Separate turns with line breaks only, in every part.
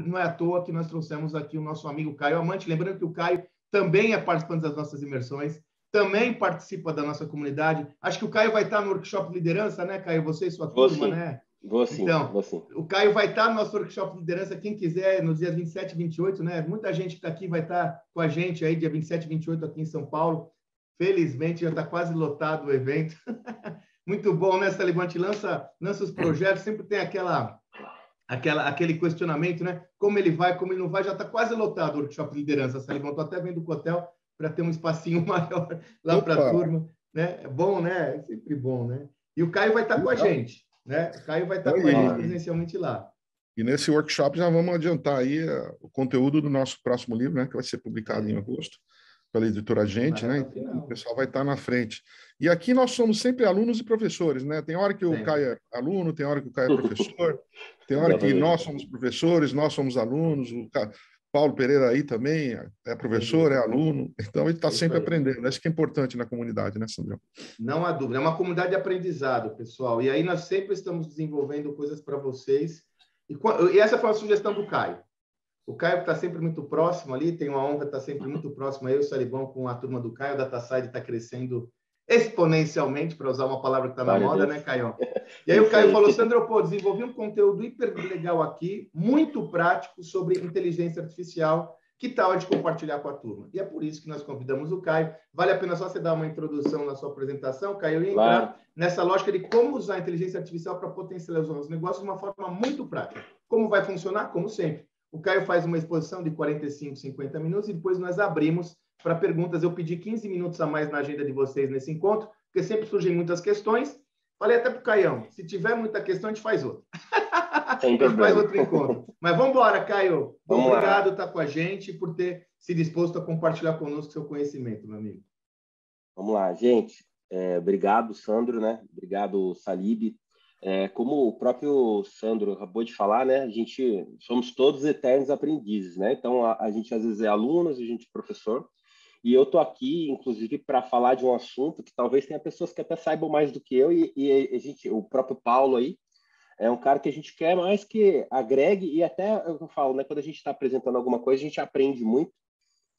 não é à toa que nós trouxemos aqui o nosso amigo Caio Amante. Lembrando que o Caio também é participante das nossas imersões, também participa da nossa comunidade. Acho que o Caio vai estar no workshop liderança, né, Caio? Você e sua turma,
sim.
né?
Vou sim,
então,
vou sim.
O Caio vai estar no nosso workshop de liderança, quem quiser, nos dias 27 e 28, né? Muita gente que está aqui vai estar com a gente aí, dia 27 e 28, aqui em São Paulo. Felizmente, já está quase lotado o evento. Muito bom, né, Salibão? A gente lança os projetos, sempre tem aquele questionamento, né? Como ele vai, como ele não vai, já está quase lotado o workshop de liderança, Salibão. Estou até vendo com o hotel para ter um espacinho maior lá para a turma. Né? É bom, né? É sempre bom, né? E o Caio vai estar com a gente, né? O Caio vai estar com a gente presencialmente lá.
E nesse workshop já vamos adiantar aí o conteúdo do nosso próximo livro, né? Que vai ser publicado em agosto pela editora Gente, né? Então, o pessoal vai estar na frente. E aqui nós somos sempre alunos e professores, né? Tem hora que o Caio é aluno, tem hora que o Caio é professor, tem hora que nós somos professores, nós somos alunos, o Paulo Pereira aí também é professor, é aluno, então ele está sempre aprendendo. Acho que é importante na comunidade, né, Sandrão?
Não há dúvida, é uma comunidade de aprendizado, pessoal. E aí nós sempre estamos desenvolvendo coisas para vocês. E essa foi uma sugestão do Caio. O Caio está sempre muito próximo ali, tem uma honra estar sempre muito próximo. Eu, Salibão, com a turma do Caio, a DataSide está crescendo exponencialmente, para usar uma palavra que está na moda, né, Caio? E aí o Caio falou, Sandro, pô, desenvolvi um conteúdo hiper legal aqui, muito prático, sobre inteligência artificial, que tal de compartilhar com a turma? E é por isso que nós convidamos o Caio. Vale a pena só você dar uma introdução na sua apresentação, Caio, e entrar nessa lógica de como usar a inteligência artificial para potencializar os negócios de uma forma muito prática. Como vai funcionar? Como sempre. O Caio faz uma exposição de 45, 50 minutos e depois nós abrimos para perguntas. Eu pedi 15 minutos a mais na agenda de vocês nesse encontro, porque sempre surgem muitas questões. Falei até para o Caião, se tiver muita questão, a gente faz outra. A gente faz outro encontro. Mas vamos embora, Caio. Obrigado por estar com a gente e por ter se disposto a compartilhar conosco seu conhecimento, meu amigo.
Vamos lá, gente. Obrigado, Sandro, né? Obrigado, Salib. Como o próprio Sandro acabou de falar, né? A gente somos todos eternos aprendizes, né? Então a gente às vezes é aluno, a gente é professor. E eu tô aqui, inclusive, para falar de um assunto que talvez tenha pessoas que até saibam mais do que eu e a gente, o próprio Paulo aí é um cara que a gente quer mais que agregue e até eu falo, né? Quando a gente está apresentando alguma coisa, a gente aprende muito.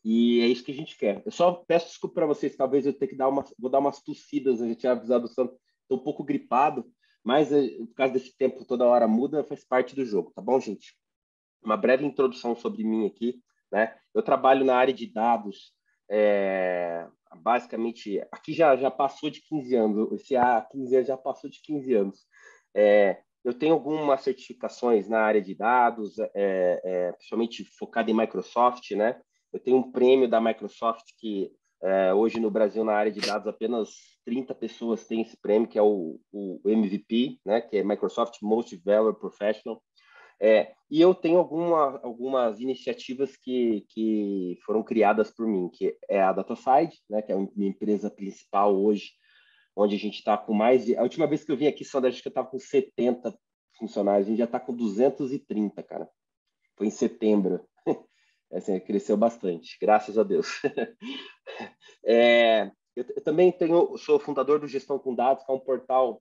E é isso que a gente quer. Eu só peço desculpa para vocês, talvez eu tenha que vou dar umas tossidas, a gente tinha avisado o Sandro, estou um pouco gripado, mas por causa desse tempo toda hora muda, faz parte do jogo, tá bom, gente? Uma breve introdução sobre mim aqui, né? Eu trabalho na área de dados, basicamente, aqui já passou de 15 anos, esse há 15 anos já passou de 15 anos. Eu tenho algumas certificações na área de dados, principalmente focada em Microsoft, né? Eu tenho um prêmio da Microsoft que hoje no Brasil, na área de dados, apenas 30 pessoas têm esse prêmio, que é o MVP, né? Que é Microsoft Most Valued Professional. E eu tenho algumas iniciativas que foram criadas por mim, que é a DataSide, né? Que é a minha empresa principal hoje, onde a gente está com mais de... A última vez que eu vim aqui, Sandra, acho que eu estava com 70 funcionários, a gente já está com 230, cara. Foi em setembro. Assim, cresceu bastante, graças a Deus. Eu também sou fundador do Gestão com Dados, que é um portal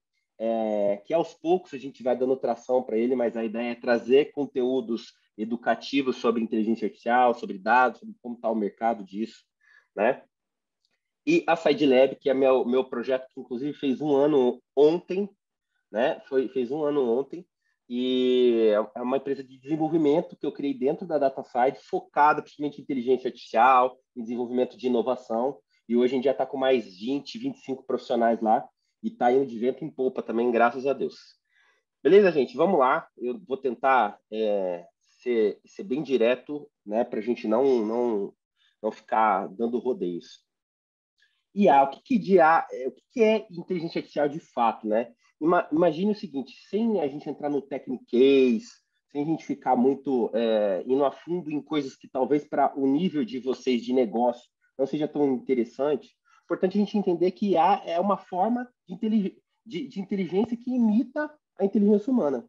que aos poucos a gente vai dando tração para ele, mas a ideia é trazer conteúdos educativos sobre inteligência artificial, sobre dados, sobre como está o mercado disso, né? E a SideLab, que é meu projeto, que inclusive fez um ano ontem, né? Fez um ano ontem, e é uma empresa de desenvolvimento que eu criei dentro da DataSide, focada principalmente em inteligência artificial, em desenvolvimento de inovação, e hoje a gente já está com mais 20, 25 profissionais lá, e está indo de vento em popa também, graças a Deus. Beleza, gente? Vamos lá. Eu vou tentar ser bem direto, né? Para a gente não ficar dando rodeios. IA, o que é inteligência artificial de fato, né? Imagine o seguinte, sem a gente entrar no techniquez, sem a gente ficar muito indo a fundo em coisas que talvez para o nível de vocês de negócio não seja tão interessante, é importante a gente entender que IA é uma forma de inteligência que imita a inteligência humana.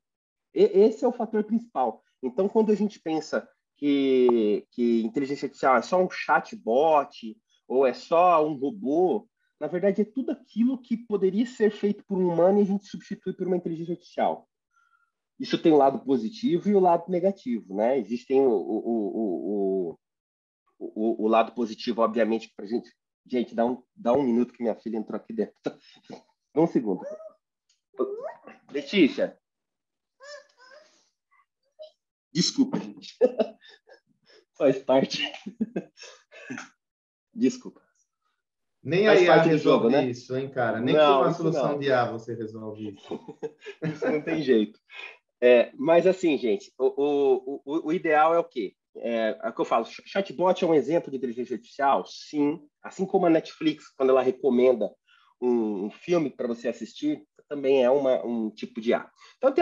Esse é o fator principal. Então, quando a gente pensa que inteligência artificial é só um chatbot, ou é só um robô, na verdade é tudo aquilo que poderia ser feito por um humano e a gente substitui por uma inteligência artificial. isso tem o lado positivo e o lado negativo, né? Existem o lado positivo, obviamente, para a gente... Gente, dá um minuto que minha filha entrou aqui dentro. Um segundo. Letícia. Desculpa, gente. Faz parte. Desculpa.
Nem
Faz
a IA
parte do
resolve
jogo, né?
isso, hein, cara? Nem com
Não,
uma
isso
solução
não.
de IA você resolve isso.
Isso não tem jeito. Mas assim, gente, o ideal é o quê? É o que eu falo, chatbot é um exemplo de inteligência artificial? Sim. Assim como a Netflix, quando ela recomenda um filme para você assistir, também é um tipo de IA. Então,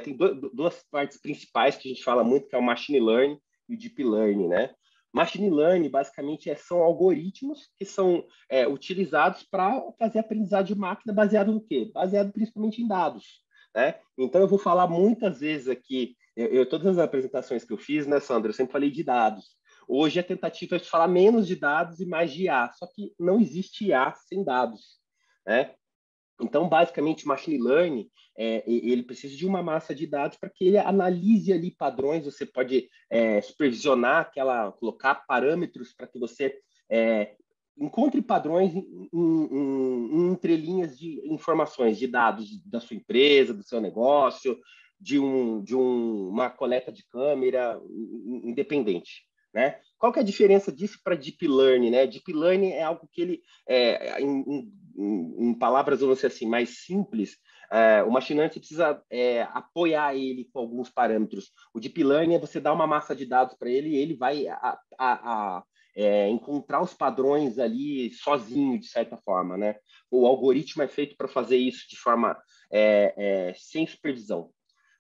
tem duas partes principais que a gente fala muito, que é o Machine Learning e o Deep Learning, né? Machine Learning, basicamente, são algoritmos que são utilizados para fazer aprendizado de máquina baseado no quê? Baseado principalmente em dados, né? Então, eu vou falar muitas vezes aqui, todas as apresentações que eu fiz, né, Sandra, eu sempre falei de dados. Hoje a tentativa é de falar menos de dados e mais de IA, só que não existe IA sem dados, né? Então, basicamente, machine learning, ele precisa de uma massa de dados para que ele analise ali padrões. Você pode supervisionar colocar parâmetros para que você encontre padrões em entrelinhas de informações, de dados da sua empresa, do seu negócio, de uma coleta de câmera independente, né? Qual que é a diferença disso para Deep Learning, né? Deep Learning é algo que ele, em palavras, vamos dizer assim, mais simples, o machine learning você precisa apoiar ele com alguns parâmetros. O Deep Learning é você dar uma massa de dados para ele e ele vai encontrar os padrões ali sozinho, de certa forma, né? O algoritmo é feito para fazer isso de forma sem supervisão.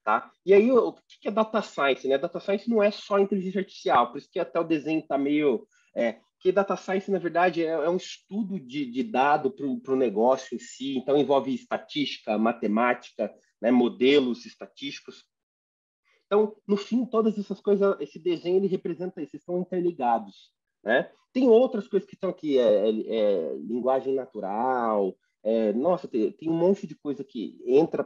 Tá? E aí, o que é data science? Né? Data science não é só inteligência artificial, por isso que até o desenho está meio... que data science, na verdade, é um estudo de dado para o negócio em si, então envolve estatística, matemática, né? Modelos estatísticos. Então, no fim, todas essas coisas, esse desenho, ele representa isso, estão interligados, né? Tem outras coisas que estão aqui, linguagem natural, nossa, tem um monte de coisa que entra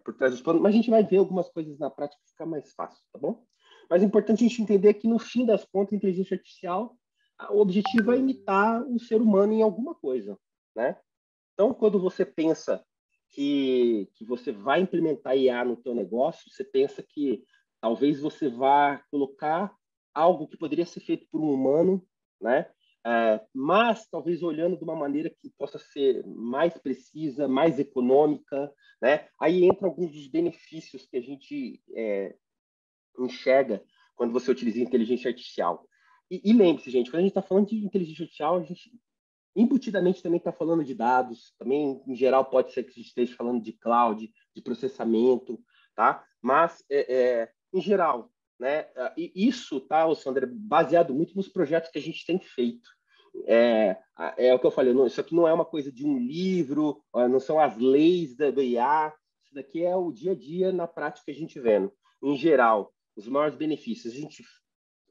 por trás dos planos, mas a gente vai ver algumas coisas na prática que fica mais fácil, tá bom? Mas é importante a gente entender que, no fim das contas, a inteligência artificial, o objetivo é imitar o ser humano em alguma coisa, né? Então, quando você pensa que você vai implementar IA no teu negócio, você pensa que talvez você vá colocar algo que poderia ser feito por um humano, né? Mas talvez olhando de uma maneira que possa ser mais precisa, mais econômica, né? Aí entra alguns dos benefícios que a gente enxerga quando você utiliza inteligência artificial. E lembre-se, gente, quando a gente está falando de inteligência artificial, a gente embutidamente também está falando de dados, também em geral pode ser que a gente esteja falando de cloud, de processamento, tá? Mas em geral, né? E isso, tá, Sandra, baseado muito nos projetos que a gente tem feito. É o que eu falei, isso aqui não é uma coisa de um livro, não são as leis do IA, isso daqui é o dia a dia na prática que a gente vendo. Em geral, os maiores benefícios, a gente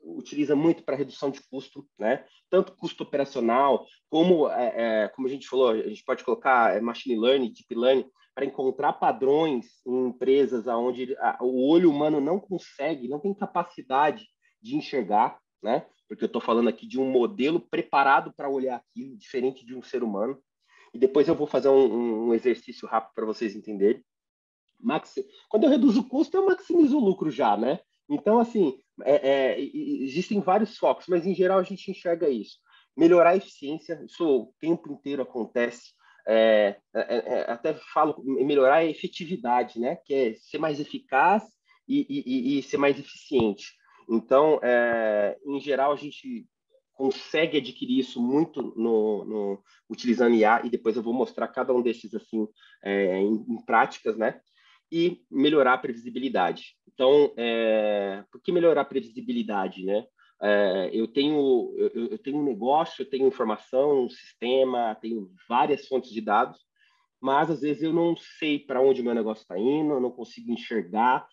utiliza muito para redução de custo, né? Tanto custo operacional, como a gente falou, a gente pode colocar machine learning, deep learning, para encontrar padrões em empresas onde o olho humano não consegue, não tem capacidade de enxergar, né? Porque eu estou falando aqui de um modelo preparado para olhar aquilo, diferente de um ser humano. E depois eu vou fazer um exercício rápido para vocês entenderem. Quando eu reduzo o custo, eu maximizo o lucro já, né? Então, assim, existem vários focos, mas em geral a gente enxerga isso. Melhorar a eficiência, isso o tempo inteiro acontece. Até falo melhorar a efetividade, né? Que é ser mais eficaz e ser mais eficiente. Então, em geral, a gente consegue adquirir isso muito utilizando IA, e depois eu vou mostrar cada um desses assim em práticas, né? E melhorar a previsibilidade. Então, por que melhorar a previsibilidade, né? Eu tenho um negócio, eu tenho informação, um sistema, tenho várias fontes de dados, mas às vezes eu não sei para onde o meu negócio está indo, eu não consigo enxergar,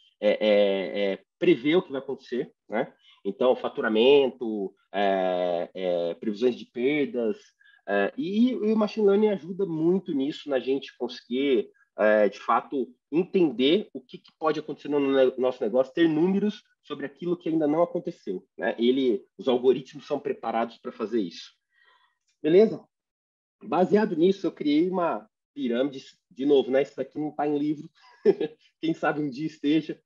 prever o que vai acontecer, né? Então, faturamento, previsões de perdas, e o machine learning ajuda muito nisso, na gente conseguir de fato, entender o que pode acontecer no nosso negócio, ter números sobre aquilo que ainda não aconteceu, né? Os algoritmos são preparados para fazer isso. Beleza? Baseado nisso, eu criei uma pirâmide, de novo, né? Isso daqui não está em livro, quem sabe um dia esteja.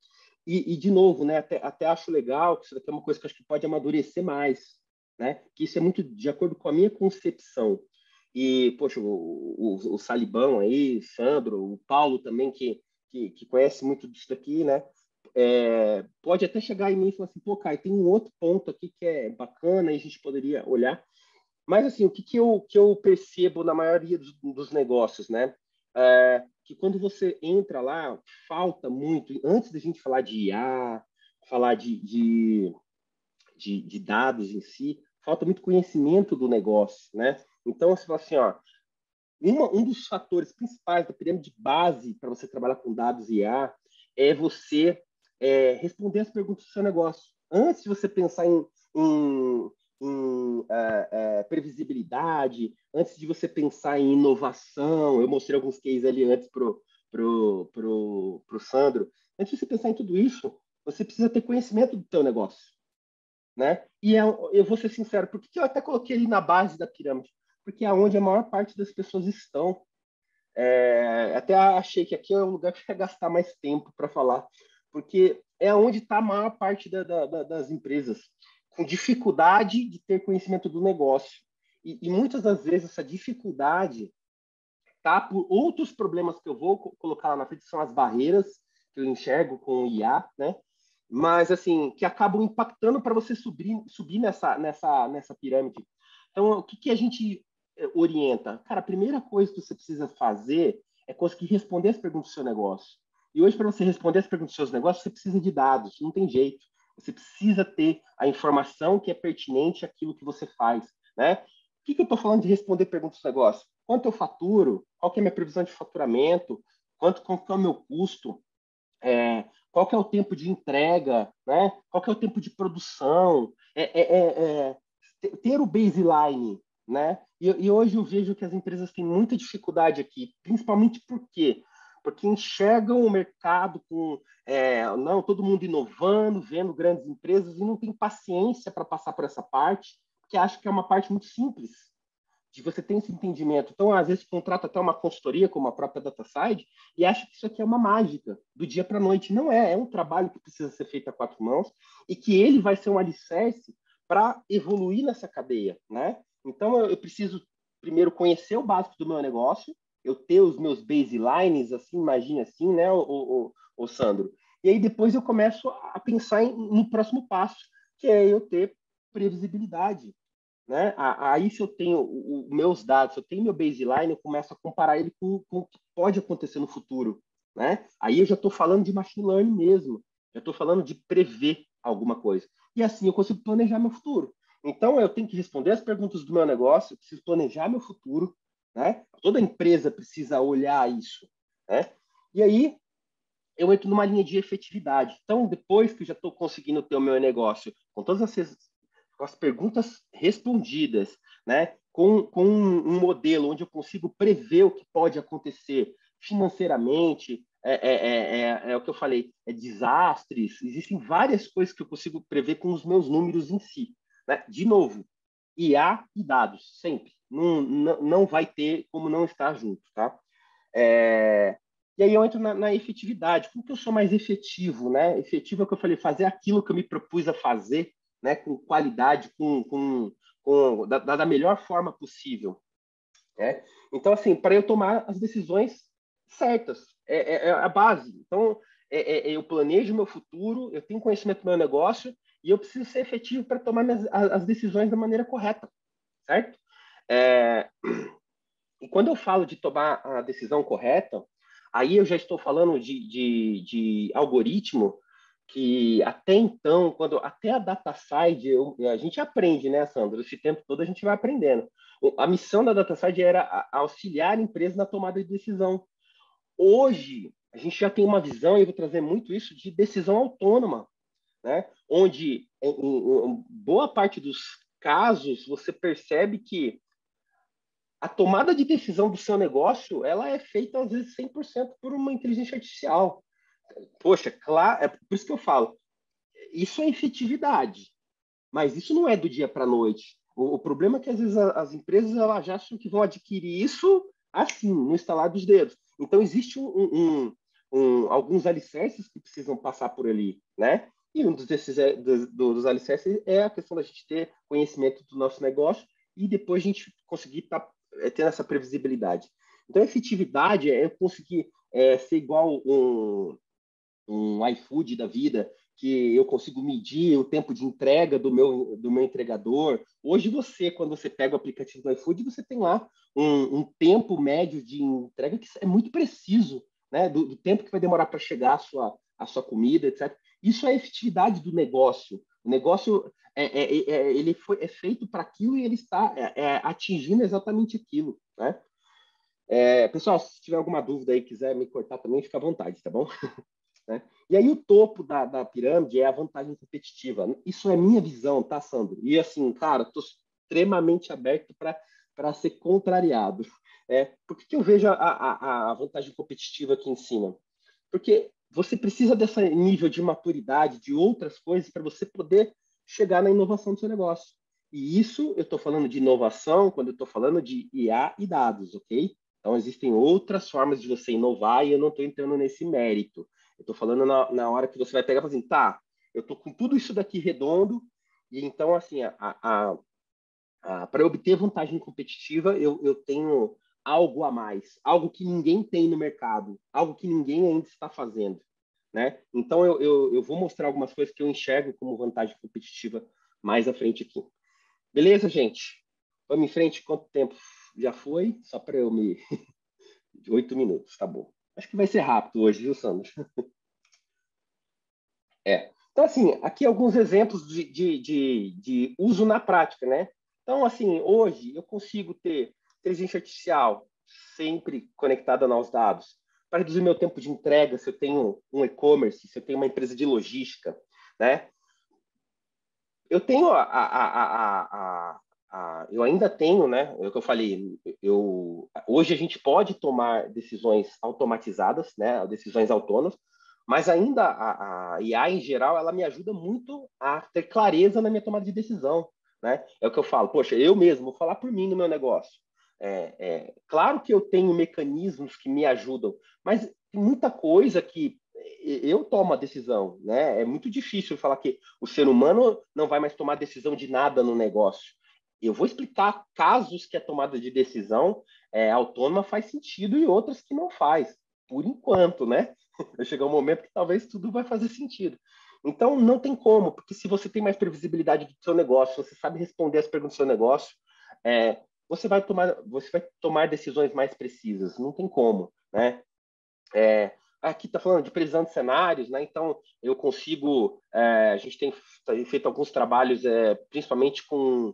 E de novo, né? Até acho legal que isso daqui é uma coisa que eu acho que pode amadurecer mais, né? Que isso é muito de acordo com a minha concepção. E, poxa, o Salibão aí, o Sandro, o Paulo também, que conhece muito disso daqui, né? Pode até chegar em mim e falar assim, pô, Caio, tem um outro ponto aqui que é bacana e a gente poderia olhar. Mas, assim, o que eu percebo na maioria dos negócios, né? Que quando você entra lá, falta muito, antes da gente falar de IA, falar de dados em si, falta muito conhecimento do negócio, né? Então, você fala assim, ó, um dos fatores principais da pirâmide base para você trabalhar com dados e IA é você responder as perguntas do seu negócio. Antes de você pensar em previsibilidade, antes de você pensar em inovação, eu mostrei alguns cases ali antes pro Sandro, antes de você pensar em tudo isso, você precisa ter conhecimento do seu negócio, né? E eu vou ser sincero, por que eu até coloquei ali na base da pirâmide? Porque é onde a maior parte das pessoas estão. Até achei que aqui é o lugar que eu ia gastar mais tempo para falar, porque é onde está a maior parte das empresas, com dificuldade de ter conhecimento do negócio. E muitas das vezes essa dificuldade está por outros problemas que eu vou colocar lá na frente, são as barreiras que eu enxergo com o IA, né? Mas, assim, que acabam impactando para você subir nessa pirâmide. Então, o que a gente orienta? Cara, a primeira coisa que você precisa fazer é conseguir responder as perguntas do seu negócio. E hoje, para você responder as perguntas dos seus negócios, você precisa de dados, não tem jeito. Você precisa ter a informação que é pertinente àquilo que você faz, né? O que eu estou falando de responder perguntas do negócio? Quanto eu faturo? Qual que é a minha previsão de faturamento? Qual que é o meu custo? Qual que é o tempo de entrega, né? Qual que é o tempo de produção, ter o baseline, né? E hoje eu vejo que as empresas têm muita dificuldade aqui, principalmente porque enxergam o mercado com não todo mundo inovando, vendo grandes empresas e não tem paciência para passar por essa parte, porque acha que é uma parte muito simples de você ter esse entendimento. Então, às vezes, contrata até uma consultoria, como a própria DataSide, e acha que isso aqui é uma mágica, do dia para a noite. Não é, é um trabalho que precisa ser feito a quatro mãos e que ele vai ser um alicerce para evoluir nessa cadeia, né? Então, eu preciso, primeiro, conhecer o básico do meu negócio, eu ter os meus baselines, assim, imagine assim, né, o Sandro? E aí, depois, eu começo a pensar no próximo passo, que é eu ter previsibilidade, né? Aí, se eu tenho os meus dados, se eu tenho meu baseline, eu começo a comparar ele com o que pode acontecer no futuro, né? Aí eu já estou falando de machine learning mesmo, já estou falando de prever alguma coisa. E assim eu consigo planejar meu futuro. Então, eu tenho que responder as perguntas do meu negócio, eu preciso planejar meu futuro, né? Toda empresa precisa olhar isso, né? E aí, eu entro numa linha de efetividade. Então, depois que eu já estou conseguindo ter o meu negócio com todas as perguntas respondidas, né? Com um modelo onde eu consigo prever o que pode acontecer financeiramente, é o que eu falei, desastres, existem várias coisas que eu consigo prever com os meus números em si, né? De novo, IA e dados, sempre. Não vai ter como não estar junto, tá? E aí eu entro na efetividade. Como que eu sou mais efetivo, né? Efetivo é o que eu falei, fazer aquilo que eu me propus a fazer, né? Com qualidade, da melhor forma possível. Né? Então, assim, para eu tomar as decisões certas, é a base. Então, eu planejo o meu futuro, eu tenho conhecimento do meu negócio e eu preciso ser efetivo para tomar as decisões da maneira correta, certo? E quando eu falo de tomar a decisão correta, aí eu já estou falando de algoritmo que até então, até a DataSide, a gente aprende, né, Sandro? Esse tempo todo a gente vai aprendendo. A missão da DataSide era auxiliar a empresa na tomada de decisão. Hoje, a gente já tem uma visão, e eu vou trazer muito isso, de decisão autônoma, né? Onde, em boa parte dos casos, você percebe que a tomada de decisão do seu negócio, ela é feita, às vezes, 100% por uma inteligência artificial. Poxa, claro, é por isso que eu falo, isso é efetividade, mas isso não é do dia para a noite. O problema é que, às vezes, as empresas elas já acham que vão adquirir isso assim, no estalar dos dedos. Então, existe alguns alicerces que precisam passar por ali, né? E um dos alicerces é a questão da gente ter conhecimento do nosso negócio e depois a gente conseguir ter essa previsibilidade. Então, a efetividade é conseguir ser igual um iFood da vida, que eu consigo medir o tempo de entrega do meu entregador. Hoje, quando você pega o aplicativo do iFood, você tem lá um tempo médio de entrega que é muito preciso, né? Do tempo que vai demorar para chegar a sua comida, etc. Isso é a efetividade do negócio. O negócio ele é feito para aquilo e ele está atingindo exatamente aquilo, né? Pessoal, se tiver alguma dúvida aí, quiser me cortar também, fica à vontade, tá bom? Né? E aí o topo da pirâmide é a vantagem competitiva. Isso é minha visão, tá, Sandro? E assim, cara, estou extremamente aberto para ser contrariado. Por que eu vejo a vantagem competitiva aqui em cima? Porque você precisa desse nível de maturidade, de outras coisas, para você poder chegar na inovação do seu negócio. E isso, eu estou falando de inovação quando eu estou falando de IA e dados, ok? Então, existem outras formas de você inovar e eu não estou entrando nesse mérito. Eu estou falando na hora que você vai pegar e falar assim, tá, eu estou com tudo isso daqui redondo, e então, assim, para obter vantagem competitiva, eu tenho algo a mais, algo que ninguém tem no mercado, algo que ninguém ainda está fazendo, né? Então, eu vou mostrar algumas coisas que eu enxergo como vantagem competitiva mais à frente aqui. Beleza, gente? Vamos em frente. Quanto tempo já foi? Só para eu me... 8 minutos, tá bom. Acho que vai ser rápido hoje, viu, Sandro? Então, assim, aqui alguns exemplos de uso na prática, né? Então, assim, hoje eu consigo ter inteligência artificial sempre conectada aos dados para reduzir meu tempo de entrega, se eu tenho um e-commerce, se eu tenho uma empresa de logística, né? Eu tenho eu ainda tenho, né? É o que eu falei. Hoje a gente pode tomar decisões automatizadas, né? Decisões autônomas, mas ainda a IA em geral ela me ajuda muito a ter clareza na minha tomada de decisão, né? É o que eu falo. Poxa, eu mesmo vou falar por mim no meu negócio. Claro que eu tenho mecanismos que me ajudam, mas tem muita coisa que eu tomo a decisão, né? É muito difícil falar que o ser humano não vai mais tomar decisão de nada no negócio. Eu vou explicar casos que a tomada de decisão autônoma faz sentido e outras que não faz, por enquanto, né? Vai chegar um momento que talvez tudo vai fazer sentido. Então, não tem como, porque se você tem mais previsibilidade do seu negócio, você sabe responder as perguntas do seu negócio, você vai tomar decisões mais precisas. Não tem como, né? Aqui está falando de previsão de cenários, né? Então eu consigo, a gente tem feito alguns trabalhos, principalmente com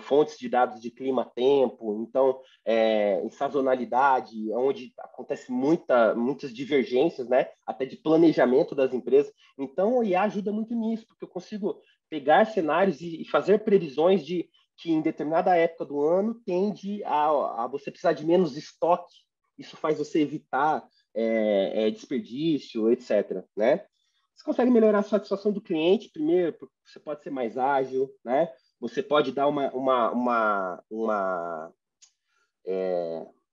fontes de dados de clima-tempo, então em sazonalidade, onde acontece muitas divergências, né? Até de planejamento das empresas. Então o IA ajuda muito nisso, porque eu consigo pegar cenários e fazer previsões de que em determinada época do ano tende a você precisar de menos estoque. Isso faz você evitar desperdício, etc. Né? Você consegue melhorar a satisfação do cliente, primeiro, porque você pode ser mais ágil, né? Você pode dar uma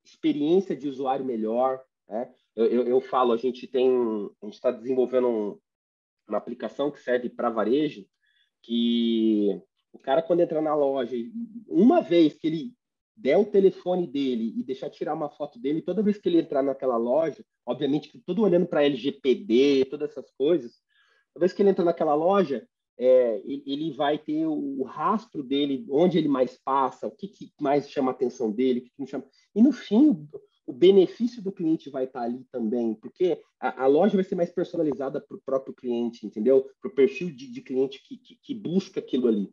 experiência de usuário melhor, né? Eu falo, a gente está desenvolvendo uma aplicação que serve para varejo, que o cara, quando entra na loja, uma vez que ele der o telefone dele e deixar tirar uma foto dele, toda vez que ele entrar naquela loja, obviamente que todo olhando para LGPD, todas essas coisas, toda vez que ele entra naquela loja, ele vai ter o rastro dele, onde ele mais passa, o que mais chama a atenção dele, o que não chama. E no fim, o benefício do cliente vai estar ali também, porque a loja vai ser mais personalizada para o próprio cliente, entendeu? Para o perfil de cliente que busca aquilo ali.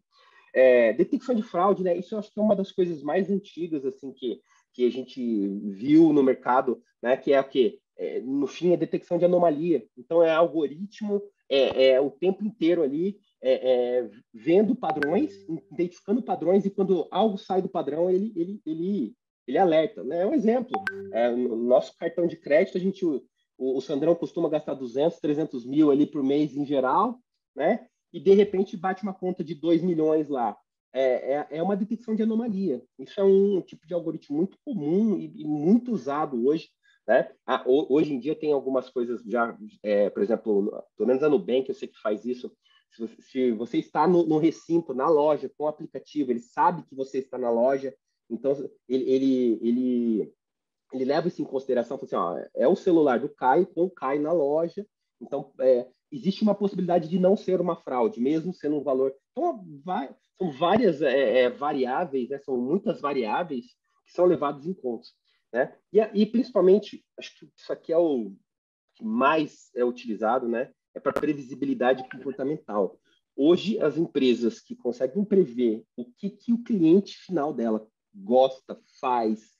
Detecção de fraude, né? Isso eu acho que é uma das coisas mais antigas assim que a gente viu no mercado, né? Que é o quê? No fim, é detecção de anomalia. Então, é algoritmo, o tempo inteiro ali vendo padrões, identificando padrões, e quando algo sai do padrão, ele ele alerta, né? É um exemplo. No nosso cartão de crédito, o Sandrão costuma gastar 200, 300 mil ali por mês em geral, né? E de repente bate uma conta de 2 milhões lá. É uma detecção de anomalia. Isso é um tipo de algoritmo muito comum e muito usado hoje, né? Hoje em dia tem algumas coisas já, por exemplo, pelo menos a Nubank, eu sei que faz isso. Se você está no recinto, na loja, com o aplicativo, ele sabe que você está na loja, então ele leva isso em consideração, assim, ó, é o celular do Caio com o Caio na loja, então existe uma possibilidade de não ser uma fraude, mesmo sendo um valor. Então, são várias variáveis, né? São muitas variáveis que são levadas em conta, né? E principalmente, acho que isso aqui é o que mais é utilizado, né? É para previsibilidade comportamental. Hoje, as empresas que conseguem prever o que o cliente final dela gosta, faz,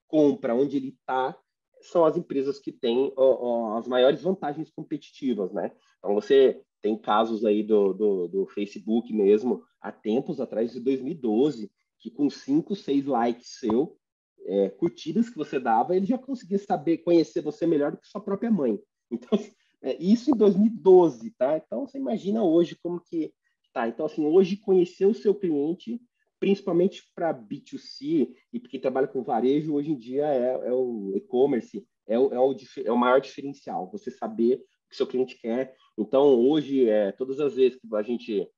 compra, onde ele está, são as empresas que têm as maiores vantagens competitivas, né? Então, você tem casos aí do Facebook mesmo, há tempos atrás, de 2012, que com 5, 6 likes curtidas que você dava, ele já conseguia conhecer você melhor do que sua própria mãe. Então, isso em 2012, tá? Então, você imagina hoje como que tá. Então, assim, hoje conhecer o seu cliente, principalmente para B2C e para quem trabalha com varejo, hoje em dia é o e-commerce, é o maior diferencial, você saber o que seu cliente quer. Então, hoje, todas as vezes que a gente,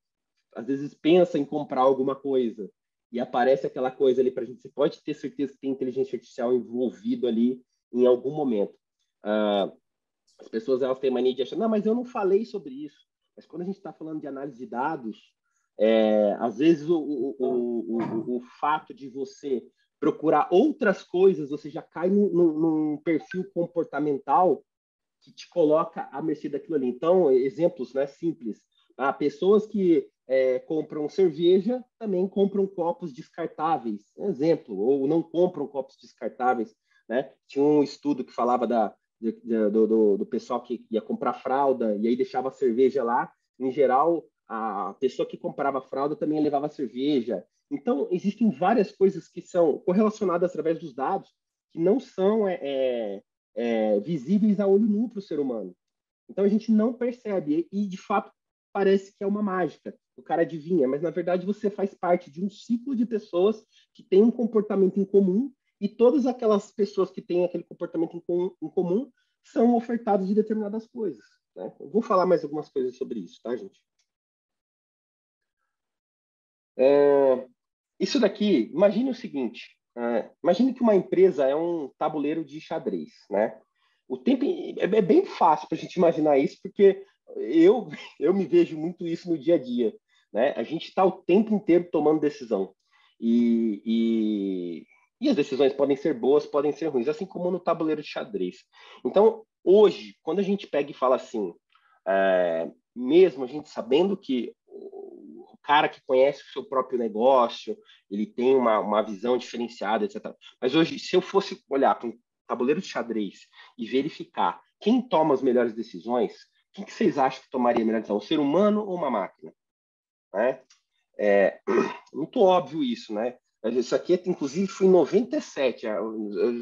às vezes, pensa em comprar alguma coisa e aparece aquela coisa ali para a gente, você pode ter certeza que tem inteligência artificial envolvido ali em algum momento. As pessoas elas têm mania de achar, não, mas eu não falei sobre isso. Mas quando a gente está falando de análise de dados, às vezes o fato de você procurar outras coisas, você já cai num perfil comportamental que te coloca à mercê daquilo ali. Então, exemplos, né, simples. Pessoas que compram cerveja também compram copos descartáveis, exemplo, ou não compram copos descartáveis, né? Tinha um estudo que falava do pessoal que ia comprar fralda e aí deixava a cerveja lá. Em geral, a pessoa que comprava fralda também levava cerveja. Então, existem várias coisas que são correlacionadas através dos dados que não são visíveis a olho nu para o ser humano. Então, a gente não percebe e, de fato, parece que é uma mágica. O cara adivinha, mas, na verdade, você faz parte de um ciclo de pessoas que têm um comportamento em comum e todas aquelas pessoas que têm aquele comportamento em comum são ofertadas de determinadas coisas, né? Eu vou falar mais algumas coisas sobre isso, tá, gente? Isso daqui, imagine o seguinte, imagine que uma empresa é um tabuleiro de xadrez, né? O tempo é bem fácil para a gente imaginar isso, porque eu me vejo muito isso no dia a dia, né? A gente está o tempo inteiro tomando decisão e as decisões podem ser boas, podem ser ruins, assim como no tabuleiro de xadrez. Então, hoje, quando a gente pega e fala assim, mesmo a gente sabendo que o cara que conhece o seu próprio negócio, ele tem uma visão diferenciada, etc. Mas hoje, se eu fosse olhar para um tabuleiro de xadrez e verificar quem toma as melhores decisões, quem que vocês acham que tomaria a melhor decisão? Um ser humano ou uma máquina? Né? Muito óbvio isso, né? Isso aqui, inclusive, foi em 97.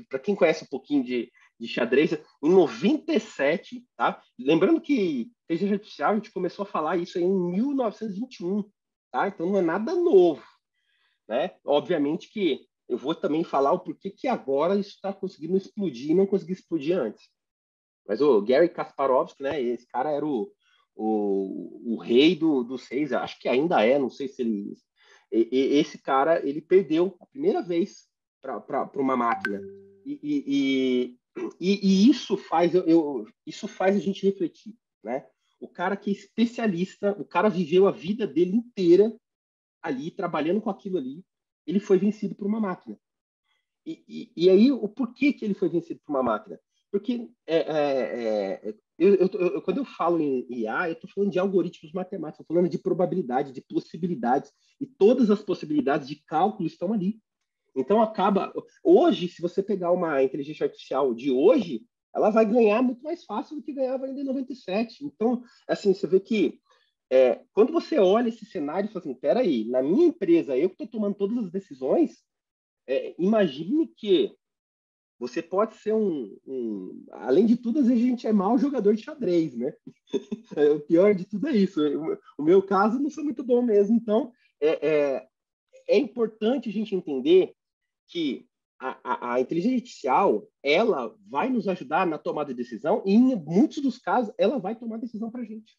Para quem conhece um pouquinho de xadrez, em 97, tá? Lembrando que inteligência artificial, a gente começou a falar isso aí em 1921, tá? Então não é nada novo, né? Obviamente que eu vou também falar o porquê que agora isso está conseguindo explodir e não conseguiu explodir antes. Mas o Gary Kasparovski, né? Esse cara era o rei dos reis, acho que ainda é, não sei se ele... Esse cara, ele perdeu a primeira vez para uma máquina. E isso faz isso faz a gente refletir, né? O cara que é especialista, o cara viveu a vida dele inteira ali, trabalhando com aquilo ali, ele foi vencido por uma máquina. E aí, o porquê que ele foi vencido por uma máquina? Porque quando eu falo em IA, eu estou falando de algoritmos matemáticos, estou falando de probabilidade, de possibilidades, e todas as possibilidades de cálculo estão ali. Então, hoje, se você pegar uma inteligência artificial de hoje, ela vai ganhar muito mais fácil do que ganhava ainda em 97. Então, assim, você vê que quando você olha esse cenário e fala assim, peraí, na minha empresa, eu que estou tomando todas as decisões, imagine que você pode ser além de tudo, às vezes a gente é mau jogador de xadrez, né? O pior de tudo é isso. O meu caso, não sou muito bom mesmo. Então, é importante a gente entender que a inteligência artificial, ela vai nos ajudar na tomada de decisão e, em muitos dos casos, ela vai tomar decisão para a gente.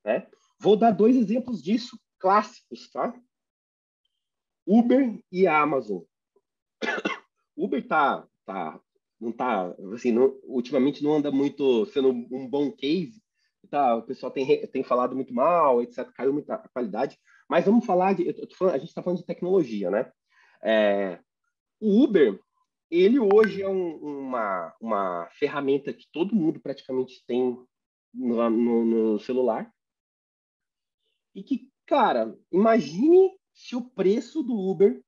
Né? Vou dar 2 exemplos disso clássicos, tá? Uber e a Amazon. Uber não tá, assim, ultimamente não anda muito sendo um bom case, tá? O pessoal tem falado muito mal, etc. Caiu muito a qualidade. Mas vamos falar a gente está falando de tecnologia, né? O Uber, ele hoje é uma ferramenta que todo mundo praticamente tem no celular. E que, cara, imagine se o preço do Uber...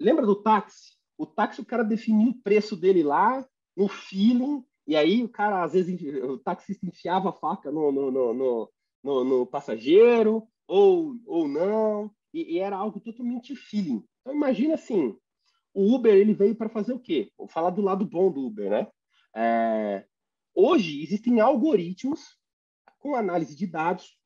Lembra do táxi? O táxi, o cara definiu o preço dele lá, no feeling, e aí o cara, às vezes, o taxista enfiava a faca no passageiro, ou não, e era algo totalmente feeling. Então, imagina assim, o Uber, ele veio para fazer o quê? Vou falar do lado bom do Uber, né? Hoje, existem algoritmos com análise de dados,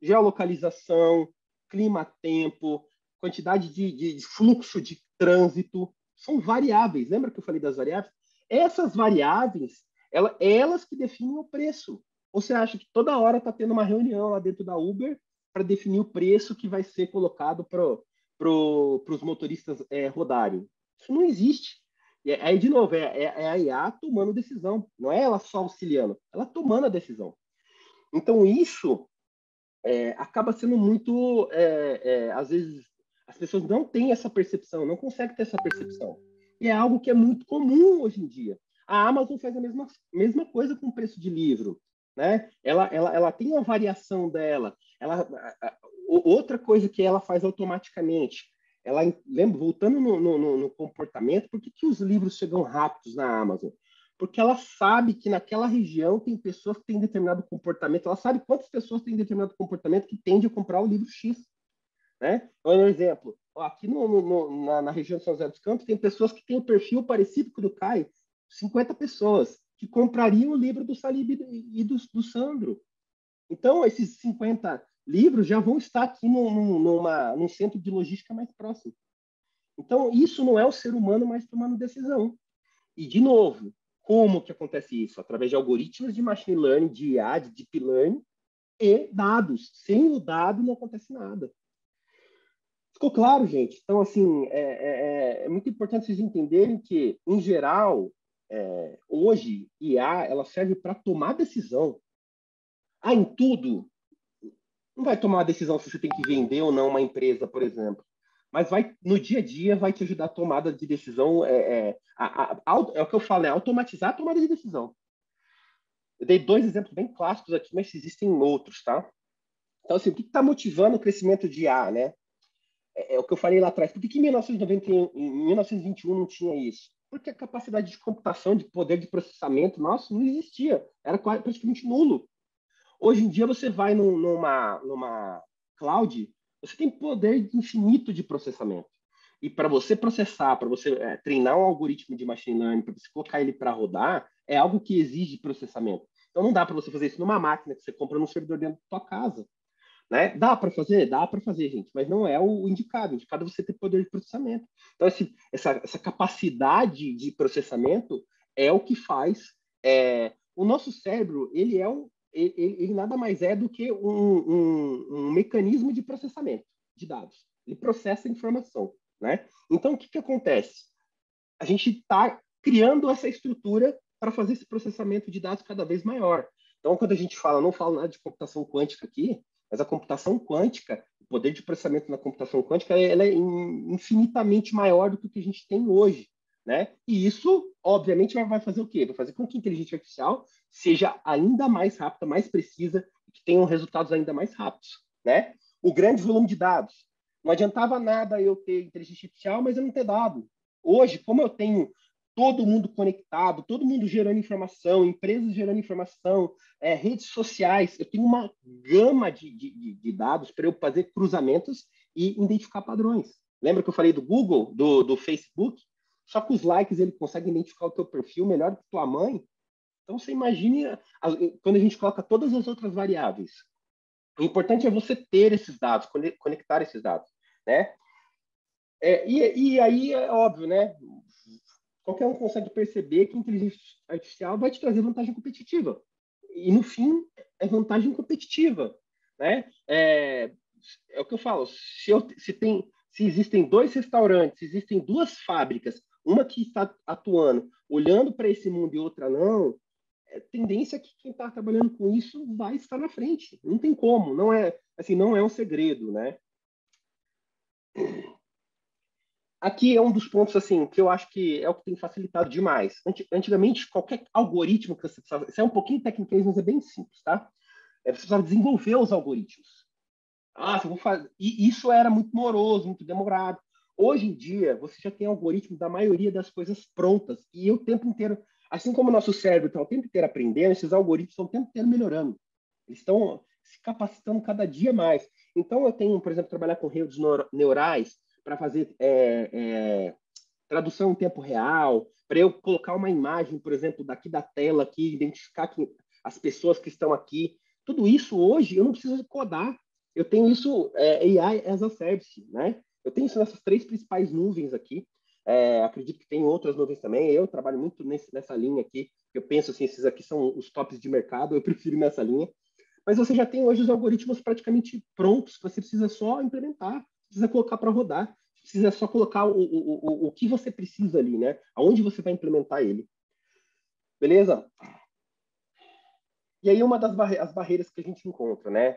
geolocalização, clima-tempo, quantidade de fluxo de trânsito, são variáveis. Lembra que eu falei das variáveis? Essas variáveis, elas que definem o preço. Você acha que toda hora está tendo uma reunião lá dentro da Uber para definir o preço que vai ser colocado para os motoristas rodarem? Isso não existe. E aí, de novo, é a IA tomando decisão. Não é ela só auxiliando, ela tomando a decisão. Então, isso acaba sendo muito... às vezes, as pessoas não têm essa percepção, não conseguem ter essa percepção. E é algo que é muito comum hoje em dia. A Amazon faz a mesma coisa com o preço de livro. Né? Ela tem uma variação dela. Outra coisa que ela faz automaticamente, lembra, voltando no comportamento, por que os livros chegam rápidos na Amazon? Porque ela sabe que naquela região tem pessoas que têm determinado comportamento, ela sabe quantas pessoas têm determinado comportamento que tende a comprar o livro X. Né? Por exemplo, aqui na região de São José dos Campos, tem pessoas que têm um perfil parecido com o do Caio, 50 pessoas, que comprariam o livro do Salib e do Sandro. Então, esses 50 livros já vão estar aqui num centro de logística mais próximo. Então, isso não é o ser humano mais tomando decisão. E, de novo, como que acontece isso? Através de algoritmos de machine learning, de IA, de deep learning e dados. Sem o dado não acontece nada. Ficou claro, gente? Então, assim, é muito importante vocês entenderem que, em geral, hoje, IA, ela serve para tomar decisão. Em tudo, não vai tomar uma decisão se você tem que vender ou não uma empresa, por exemplo. Mas no dia a dia vai te ajudar a tomada de decisão. É o que eu falo, é automatizar a tomada de decisão. Eu dei 2 exemplos bem clássicos aqui, mas existem outros, tá? Então, assim, o que está motivando o crescimento de IA, né? É o que eu falei lá atrás. Por que em 1921 não tinha isso? Porque a capacidade de computação, de poder de processamento, nossa, não existia. Era praticamente nulo. Hoje em dia, você vai numa cloud, você tem poder infinito de processamento. E para você processar, para você treinar um algoritmo de machine learning, para você colocar ele para rodar, é algo que exige processamento. Então, não dá para você fazer isso numa máquina que você compra no servidor dentro da sua casa. Né? Dá para fazer? Dá para fazer, gente, mas não é o indicado. O indicado é você ter poder de processamento. Então, essa capacidade de processamento é o que faz... o nosso cérebro, ele nada mais é do que um mecanismo de processamento de dados. Ele processa a informação. Né? Então, o que acontece? A gente está criando essa estrutura para fazer esse processamento de dados cada vez maior. Então, quando a gente não falo nada de computação quântica aqui, mas a computação quântica, o poder de processamento na computação quântica, ela é infinitamente maior do que o que a gente tem hoje. Né? E isso, obviamente, vai fazer o quê? Vai fazer com que a inteligência artificial seja ainda mais rápida, mais precisa, e que tenham resultados ainda mais rápidos. Né? O grande volume de dados. Não adiantava nada eu ter inteligência artificial, mas eu não ter dado. Hoje, como eu tenho todo mundo conectado, todo mundo gerando informação, empresas gerando informação, redes sociais, eu tenho uma gama de dados para eu fazer cruzamentos e identificar padrões. Lembra que eu falei do Google, do Facebook? Só que os likes, ele consegue identificar o teu perfil melhor que tua mãe. Então, você imagine quando a gente coloca todas as outras variáveis. O importante é você ter esses dados, conectar esses dados, né? E aí é óbvio, né? Qualquer um consegue perceber que a inteligência artificial vai te trazer vantagem competitiva. E, no fim, é vantagem competitiva, né? É o que eu falo. Se existem 2 restaurantes, se existem 2 fábricas, uma que está atuando, olhando para esse mundo e outra não, a tendência é que quem está trabalhando com isso vai estar na frente. Não tem como. Não é assim, não é um segredo, né? Aqui é um dos pontos assim que eu acho que é o que tem facilitado demais. Antigamente, qualquer algoritmo que você precisava... Isso é um pouquinho técnico, mas é bem simples, tá? Você precisava desenvolver os algoritmos. Se eu vou fazer... E isso era muito moroso, muito demorado. Hoje em dia, você já tem algoritmo da maioria das coisas prontas. E o tempo inteiro... Assim como o nosso cérebro está o tempo inteiro aprendendo, esses algoritmos estão o tempo inteiro melhorando. Eles estão se capacitando cada dia mais. Então, eu tenho, por exemplo, trabalhar com redes neurais para fazer tradução em tempo real, para eu colocar uma imagem, por exemplo, daqui da tela, aqui, identificar as pessoas que estão aqui. Tudo isso hoje eu não preciso codar. Eu tenho isso AI as a service, né? Eu tenho isso nessas 3 principais nuvens aqui. Acredito que tem outras nuvens também. Eu trabalho muito nessa linha aqui. Eu penso assim, esses aqui são os tops de mercado. Eu prefiro nessa linha. Mas você já tem hoje os algoritmos praticamente prontos. Você precisa só implementar, precisa colocar para rodar. Precisa só colocar o que você precisa ali, né? Aonde você vai implementar ele. Beleza? E aí, uma das as barreiras que a gente encontra, né?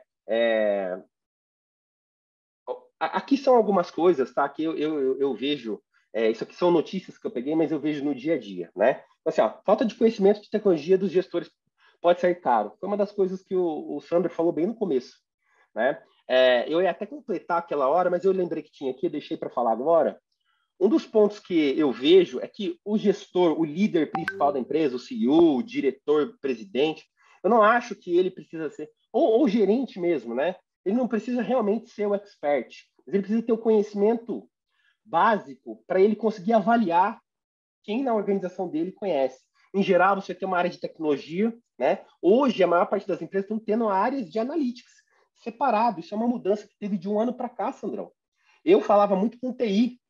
Aqui são algumas coisas, tá? Que eu vejo... isso aqui são notícias que eu peguei, mas eu vejo no dia a dia, né? Assim, falta de conhecimento de tecnologia dos gestores pode ser caro. Foi uma das coisas que o Sandro falou bem no começo, né? Eu ia até completar aquela hora, mas eu lembrei que tinha aqui, deixei para falar agora. Um dos pontos que eu vejo é que o gestor, o líder principal da empresa, o CEO, o diretor, presidente, eu não acho que ele precisa ser, ou gerente mesmo, né? Ele não precisa realmente ser o expert, mas ele precisa ter o conhecimento básico para ele conseguir avaliar quem na organização dele conhece. Em geral, você tem uma área de tecnologia, né? Hoje, a maior parte das empresas estão tendo áreas de analytics separado. Isso é uma mudança que teve de um ano para cá, Sandrão. Eu falava muito com TI.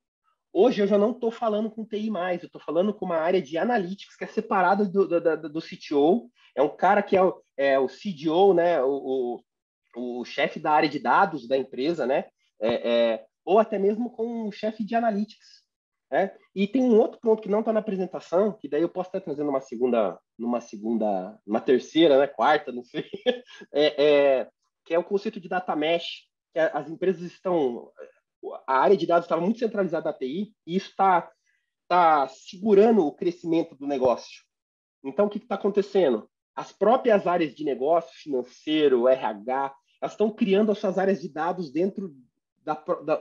Hoje eu já não estou falando com TI mais, eu estou falando com uma área de analytics que é separada do CTO. É um cara que é o CDO, né? O chefe da área de dados da empresa, né? Ou até mesmo com um chefe de analytics. E tem um outro ponto que não está na apresentação, que daí eu posso estar trazendo numa terceira, né? Quarta, não sei, que é o conceito de data mesh, que as empresas estão... A área de dados estava muito centralizada na TI e isso está segurando o crescimento do negócio. Então, o que está acontecendo? As próprias áreas de negócio, financeiro, RH, elas estão criando as suas áreas de dados dentro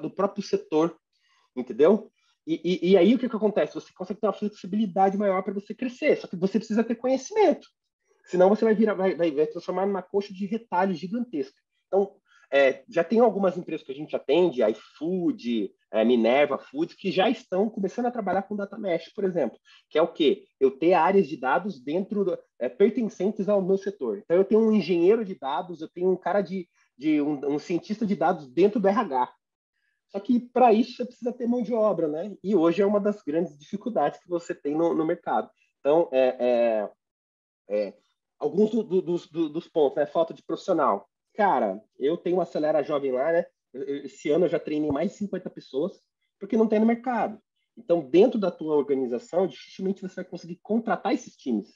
do próprio setor, entendeu? E aí, o que acontece? Você consegue ter uma flexibilidade maior para você crescer, só que você precisa ter conhecimento. Senão, você vai transformar numa coxa de retalhos gigantesca. Então, já tem algumas empresas que a gente atende, a iFood, Minerva Foods, que já estão começando a trabalhar com data mesh, por exemplo, que é o quê? Eu ter áreas de dados dentro pertencentes ao meu setor. Então, eu tenho um engenheiro de dados, eu tenho um cara um cientista de dados dentro do RH. Só que, para isso, você precisa ter mão de obra, né? E hoje é uma das grandes dificuldades que você tem no mercado. Então, alguns dos pontos, né? Falta de profissional. Cara, eu tenho uma Acelera Jovem lá, né? Esse ano eu já treinei mais de 50 pessoas, porque não tem no mercado. Então, dentro da tua organização, dificilmente você vai conseguir contratar esses times.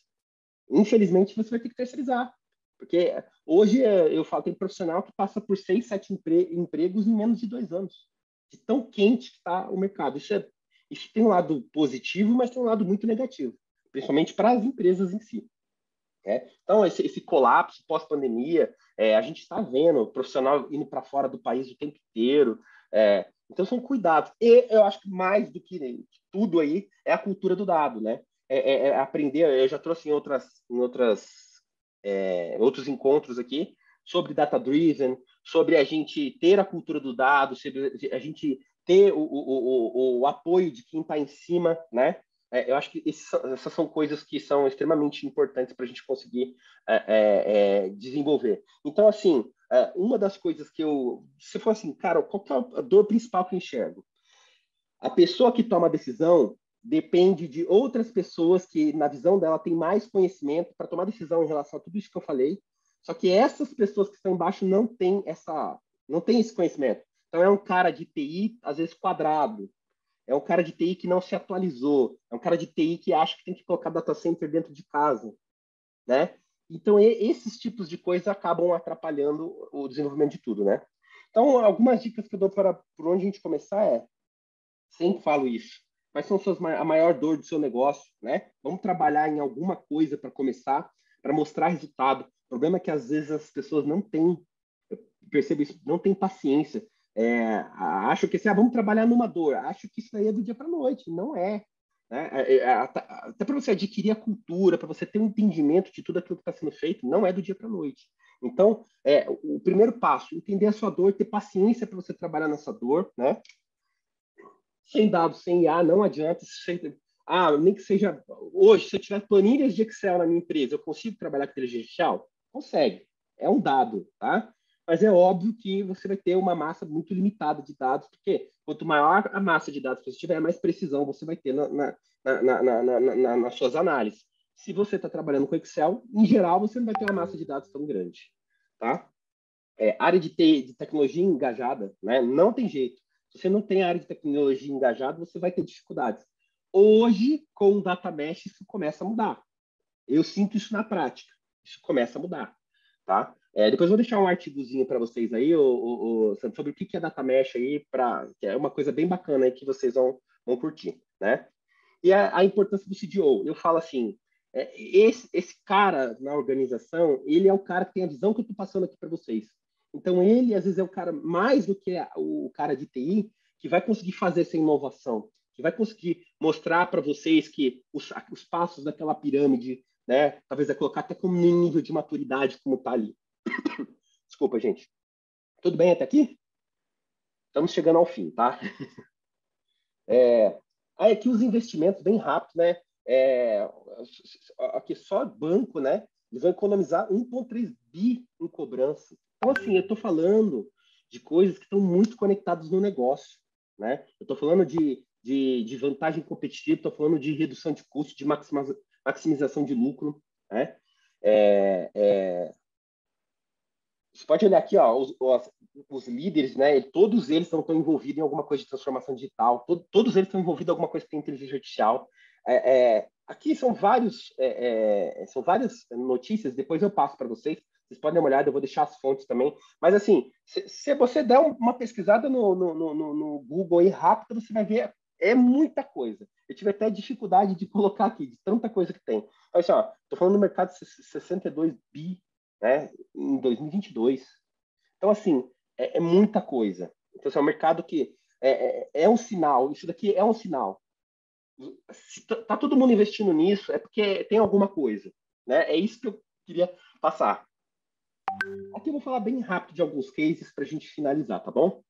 Infelizmente, você vai ter que terceirizar. Porque hoje, eu falo, tem profissional que passa por 6, 7 empregos em menos de 2 anos. De tão quente que está o mercado. Isso tem um lado positivo, mas tem um lado muito negativo. Principalmente para as empresas em si. Então, esse colapso pós-pandemia, a gente está vendo o profissional indo para fora do país o tempo inteiro. Então, são cuidados. E eu acho que mais do que tudo aí é a cultura do dado, né? Aprender, eu já trouxe em outros encontros aqui, sobre data-driven, sobre a gente ter a cultura do dado, sobre a gente ter o apoio de quem está em cima, né? Eu acho que essas são coisas que são extremamente importantes para a gente conseguir desenvolver. Então, assim, uma das coisas que se for assim, cara, qual que é a dor principal que eu enxergo? A pessoa que toma a decisão depende de outras pessoas que, na visão dela, tem mais conhecimento para tomar decisão em relação a tudo isso que eu falei. Só que essas pessoas que estão embaixo não têm esse conhecimento. Então, é um cara de TI, às vezes, quadrado. É um cara de TI que não se atualizou. É um cara de TI que acha que tem que colocar data center dentro de casa, né? Então, esses tipos de coisas acabam atrapalhando o desenvolvimento de tudo, né? Então, algumas dicas que eu dou por onde a gente começar sempre falo isso. Quais são a maior dor do seu negócio, né? Vamos trabalhar em alguma coisa para começar, para mostrar resultado. O problema é que às vezes as pessoas não têm, eu percebo isso, não têm paciência. Acho que assim, vamos trabalhar numa dor. Acho que isso aí é do dia para a noite. Não é. Né? Até para você adquirir a cultura, para você ter um entendimento de tudo aquilo que está sendo feito, não é do dia para a noite. Então, o primeiro passo, entender a sua dor, ter paciência para você trabalhar nessa dor, né? Sem dados, sem IA, não adianta. Nem que seja hoje, se eu tiver planilhas de Excel na minha empresa, eu consigo trabalhar com inteligência artificial? Consegue. É um dado, tá? Mas é óbvio que você vai ter uma massa muito limitada de dados, porque quanto maior a massa de dados que você tiver, mais precisão você vai ter nas suas análises. Se você está trabalhando com Excel, em geral, você não vai ter uma massa de dados tão grande, tá? Área de tecnologia engajada, né? Não tem jeito. Se você não tem área de tecnologia engajada, você vai ter dificuldades. Hoje, com o Data Mesh, isso começa a mudar. Eu sinto isso na prática. Isso começa a mudar, tá? Depois eu vou deixar um artigozinho para vocês aí, sobre o que é Data Mesh aí, que é uma coisa bem bacana aí que vocês vão curtir, né? E a importância do CDO. Eu falo assim, esse cara na organização, ele é o cara que tem a visão que eu estou passando aqui para vocês. Então, ele, às vezes, é o cara mais do que o cara de TI que vai conseguir fazer essa inovação, que vai conseguir mostrar para vocês que os passos daquela pirâmide, né, talvez é colocar até como nível de maturidade como está ali. Desculpa, gente. Tudo bem até aqui? Estamos chegando ao fim, tá? Aqui os investimentos bem rápido, né? Aqui só banco, né? Eles vão economizar 1,3 bi em cobrança. Então, assim, eu estou falando de coisas que estão muito conectadas no negócio, né? Eu estou falando de vantagem competitiva, estou falando de redução de custo, de maximização de lucro, né? Você pode olhar aqui, ó, os líderes, né? Todos eles estão envolvidos em alguma coisa de transformação digital. Todos eles estão envolvidos em alguma coisa que tem inteligência artificial. Aqui são várias notícias. Depois eu passo para vocês. Vocês podem dar uma olhada. Eu vou deixar as fontes também. Mas assim, se você der uma pesquisada no Google aí rápida, você vai ver muita coisa. Eu tive até dificuldade de colocar aqui, de tanta coisa que tem. Olha assim, ó, tô falando do mercado de 62 bi, né, em 2022. Então, assim, é muita coisa. Então, assim, é um mercado que é um sinal. Isso daqui é um sinal. Se tá todo mundo investindo nisso, é porque tem alguma coisa, né? É isso que eu queria passar. Aqui eu vou falar bem rápido de alguns cases para a gente finalizar, tá bom?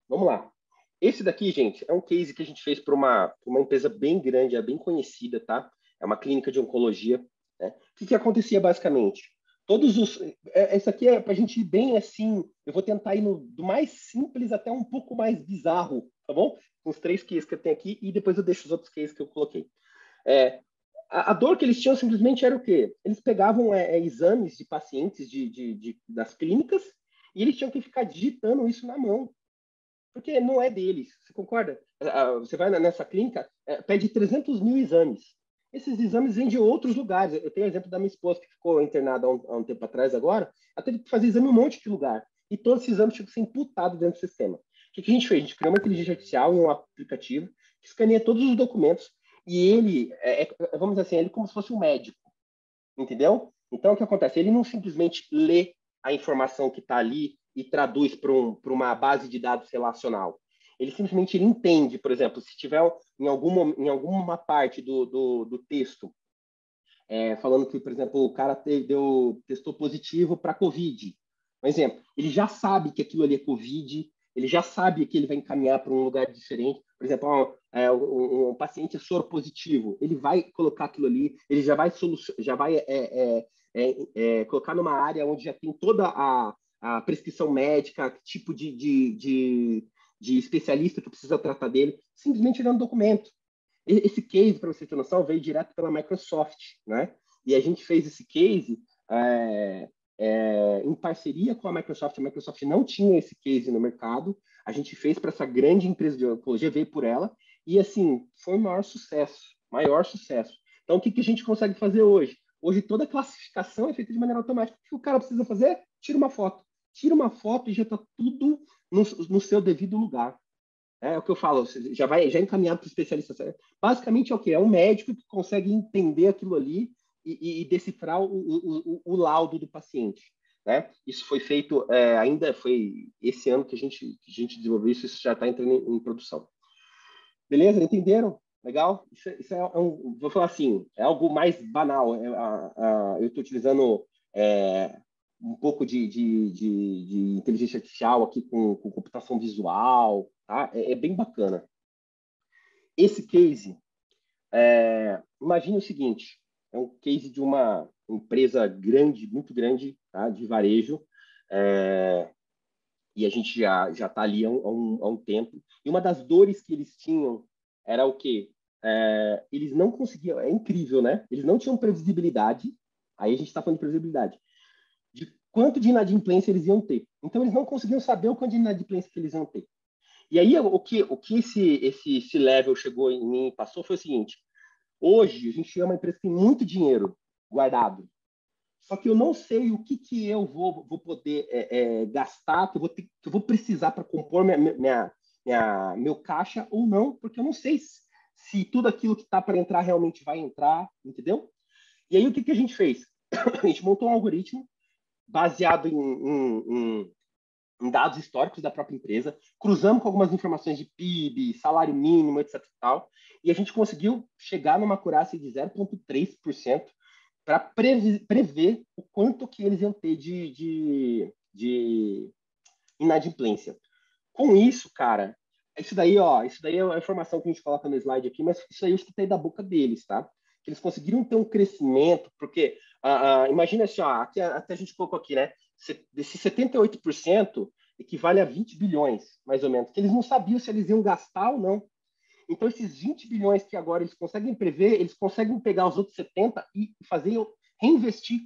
Vamos lá. Esse daqui, gente, é um case que a gente fez para uma empresa bem grande, bem conhecida, tá? É uma clínica de oncologia. Né? O que acontecia basicamente? Isso aqui é para a gente ir bem assim. Eu vou tentar ir do mais simples até um pouco mais bizarro, tá bom? Com os 3 cases que eu tenho aqui e depois eu deixo os outros cases que eu coloquei. A dor que eles tinham simplesmente era o quê? Eles pegavam exames de pacientes das clínicas e eles tinham que ficar digitando isso na mão. Porque não é deles, você concorda? Você vai nessa clínica, pede 300 mil exames. Esses exames vêm de outros lugares. Eu tenho o exemplo da minha esposa, que ficou internada há um tempo atrás agora. Ela teve que fazer exame em um monte de lugar. E todos esses exames tinham que ser imputados dentro do sistema. O que a gente fez? A gente criou uma inteligência artificial em um aplicativo que escaneia todos os documentos. E ele, vamos dizer assim, ele como se fosse um médico. Entendeu? Então, o que acontece? Ele não simplesmente lê a informação que está ali e traduz para uma base de dados relacional. Ele simplesmente entende, por exemplo, se tiver em alguma parte do texto falando que, por exemplo, o cara testou positivo para COVID, Um exemplo, ele já sabe que aquilo ali é Covid, ele já sabe que ele vai encaminhar para um lugar diferente. Por exemplo, um paciente soro positivo, ele vai colocar aquilo ali, ele já vai, colocar numa área onde já tem toda a prescrição médica, que tipo de especialista que precisa tratar dele, simplesmente olhando o documento. Esse case, para você ter noção, veio direto pela Microsoft, né? E a gente fez esse case em parceria com a Microsoft. A Microsoft não tinha esse case no mercado. A gente fez para essa grande empresa de oncologia, veio por ela. E, assim, foi o maior sucesso, maior sucesso. Então, o que a gente consegue fazer hoje? Hoje, toda a classificação é feita de maneira automática. O que o cara precisa fazer? Tira uma foto. Tira uma foto e já está tudo no seu devido lugar. É o que eu falo, já encaminhado para o especialista. Basicamente é o quê? É um médico que consegue entender aquilo ali e decifrar o laudo do paciente. Né? Isso foi feito, ainda foi esse ano que a gente desenvolveu isso já está entrando em produção. Beleza? Entenderam? Legal? Isso vou falar assim, é algo mais banal. Eu estou utilizando um pouco de inteligência artificial aqui com computação visual, tá? É bem bacana. Esse case, imagine o seguinte, é um case de uma empresa grande, muito grande, tá? De varejo, e a gente já está ali há um tempo. E uma das dores que eles tinham era o quê? Eles não conseguiam, é incrível, né? Eles não tinham previsibilidade, aí a gente está falando de previsibilidade, de quanto de inadimplência eles iam ter. Então, eles não conseguiam saber o quanto de inadimplência que eles iam ter. E aí, o que esse level chegou em mim e passou foi o seguinte: hoje, a gente é uma empresa que tem muito dinheiro guardado, só que eu não sei o que eu vou poder gastar, que eu vou precisar para compor meu caixa ou não, porque eu não sei se tudo aquilo que está para entrar realmente vai entrar, entendeu? E aí, o que a gente fez? A gente montou um algoritmo baseado em dados históricos da própria empresa, cruzamos com algumas informações de PIB, salário mínimo, etc. E a gente conseguiu chegar numa acurácia de 0,3% para prever o quanto que eles iam ter de inadimplência. Com isso, cara, isso daí é a informação que a gente coloca no slide aqui, mas isso aí eu escutei da boca deles, tá? Que eles conseguiram ter um crescimento, porque imagina assim, aqui, até a gente colocou aqui, né? Desses 78% equivale a 20 bilhões, mais ou menos, que eles não sabiam se eles iam gastar ou não. Então, esses 20 bilhões que agora eles conseguem prever, eles conseguem pegar os outros 70 e fazer reinvestir,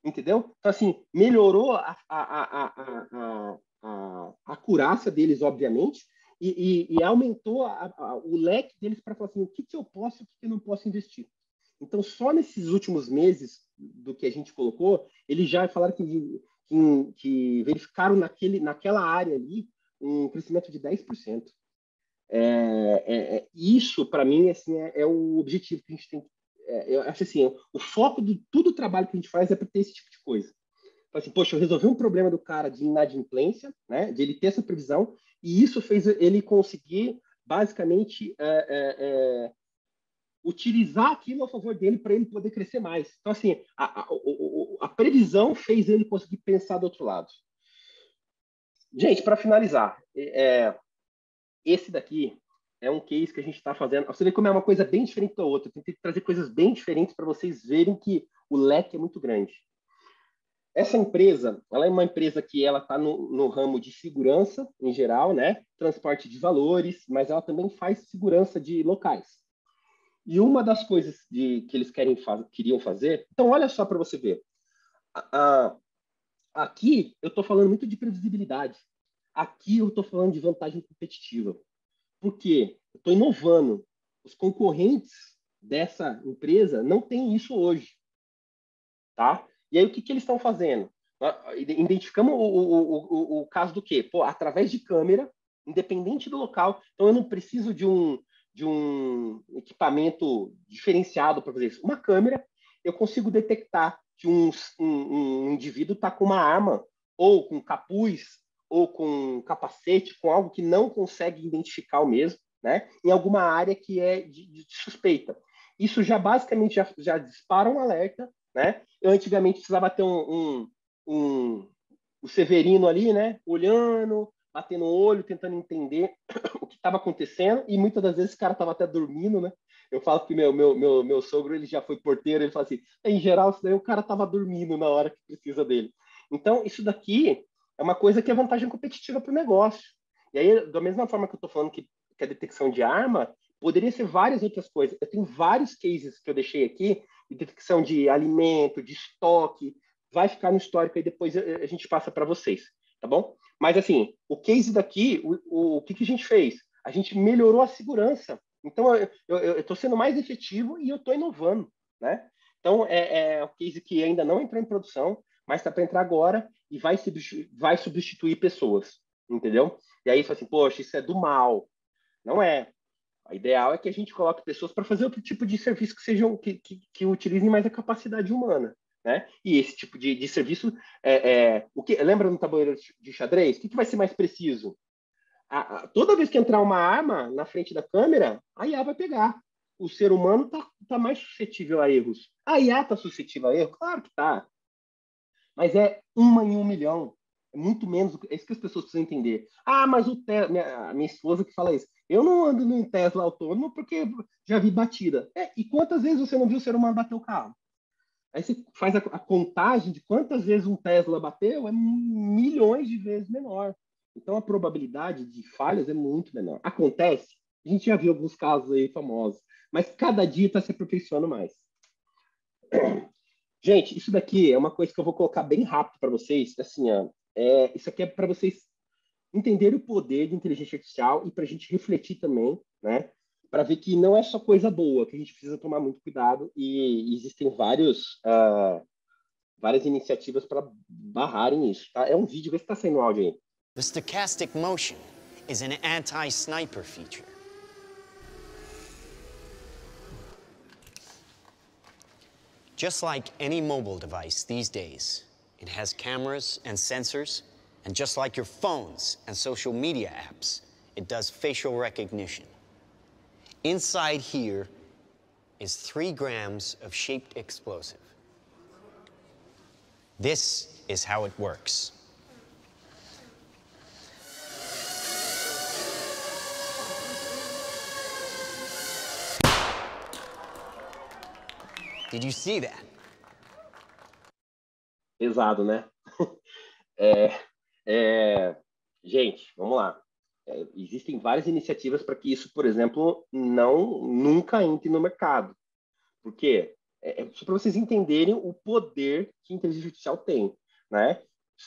entendeu? Então, assim, melhorou a acurácia deles, obviamente, e aumentou o leque deles para falar assim, o que eu posso e o que eu não posso investir. Então, só nesses últimos meses do que a gente colocou, eles já falaram que verificaram naquela área ali um crescimento de 10%. Isso, para mim, assim, é o objetivo que a gente tem. Eu acho assim, o foco de todo o trabalho que a gente faz é para ter esse tipo de coisa. Então, assim, poxa, eu resolvi um problema do cara de inadimplência, né, de ele ter essa previsão, e isso fez ele conseguir, basicamente, utilizar aquilo a favor dele para ele poder crescer mais. Então, assim, a previsão fez ele conseguir pensar do outro lado. Gente, para finalizar, esse daqui é um case que a gente está fazendo. Você vê como é uma coisa bem diferente da outra. Eu tentei trazer coisas bem diferentes para vocês verem que o leque é muito grande. Essa empresa, ela é uma empresa que ela está no ramo de segurança em geral, né? Transporte de valores, mas ela também faz segurança de locais. E uma das coisas que eles queriam fazer... Então, olha só para você ver. Aqui, eu estou falando muito de previsibilidade. Aqui, eu estou falando de vantagem competitiva. Por quê? Eu estou inovando. Os concorrentes dessa empresa não têm isso hoje. Tá? E aí, o que eles estão fazendo? Identificamos o caso do quê? Pô, através de câmera, independente do local. Então, eu não preciso de um equipamento diferenciado para fazer isso. Uma câmera, eu consigo detectar que um indivíduo está com uma arma, ou com capuz, ou com capacete, com algo que não consegue identificar o mesmo, né? Em alguma área que é de suspeita. Isso já basicamente já dispara um alerta, né? Eu antigamente precisava ter um o Severino ali, né? Olhando, batendo o olho, tentando entender o que estava acontecendo, e muitas das vezes o cara estava até dormindo, né? Eu falo que meu sogro, ele já foi porteiro, ele fala assim, em geral, isso daí o cara estava dormindo na hora que precisa dele. Então, isso daqui é uma coisa que é vantagem competitiva para o negócio. E aí, da mesma forma que eu estou falando que a detecção de arma, poderia ser várias outras coisas. Eu tenho vários cases que eu deixei aqui, de detecção de alimento, de estoque, vai ficar no histórico e depois a gente passa para vocês, tá bom? Mas, assim, o case daqui, o que a gente fez? A gente melhorou a segurança. Então, eu estou sendo mais efetivo e eu estou inovando, né? Então, é um case que ainda não entrou em produção, mas está para entrar agora e vai substituir pessoas, entendeu? E aí, você fala assim, poxa, isso é do mal. Não é. O ideal é que a gente coloque pessoas para fazer outro tipo de serviço que utilizem mais a capacidade humana, né? E esse tipo de serviço lembra no tabuleiro de xadrez? O que vai ser mais preciso? Toda vez que entrar uma arma na frente da câmera, a IA vai pegar. O ser humano tá mais suscetível a erros. A IA está suscetível a erros? Claro que está. Mas é 1 em 1 milhão. É muito menos. É isso que as pessoas precisam entender. Mas o Tesla, minha esposa que fala isso. Eu não ando num Tesla autônomo porque já vi batida. E quantas vezes você não viu o ser humano bater o carro? Aí você faz a contagem de quantas vezes um Tesla bateu, é milhões de vezes menor. Então a probabilidade de falhas é muito menor. Acontece, a gente já viu alguns casos aí famosos, mas cada dia está se aperfeiçoando mais. Gente, isso daqui é uma coisa que eu vou colocar bem rápido para vocês. Assim, isso aqui é para vocês entenderem o poder de inteligência artificial e para a gente refletir também, né? Para ver que não é só coisa boa, que a gente precisa tomar muito cuidado e existem várias iniciativas para barrarem isso, tá? É um vídeo, vê se está saindo áudio aí.
The stochastic motion is an anti-sniper feature. Just like any mobile device these days, it has cameras and sensors, and just like your phones and social media apps, it does facial recognition. Inside here is 3 grams of shaped explosive. This is how it works. Did you see that?
Pesado, né? Gente, vamos lá. Existem várias iniciativas para que isso, por exemplo, nunca entre no mercado. Por quê? Só para vocês entenderem o poder que a inteligência artificial tem, né?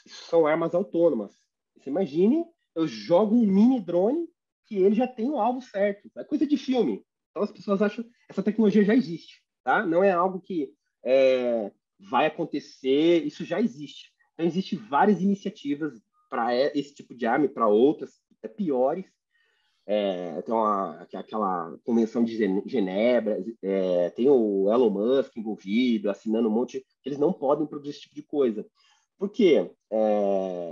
Isso são armas autônomas. Você imagine, eu jogo um mini drone que ele já tem o alvo certo. É coisa de filme. Então as pessoas acham que essa tecnologia já existe, tá? Não é algo que vai acontecer, isso já existe. Então existem várias iniciativas para esse tipo de arma e para outras, até piores. Tem aquela convenção de Genebra, tem o Elon Musk envolvido, assinando um monte, eles não podem produzir esse tipo de coisa. Por quê?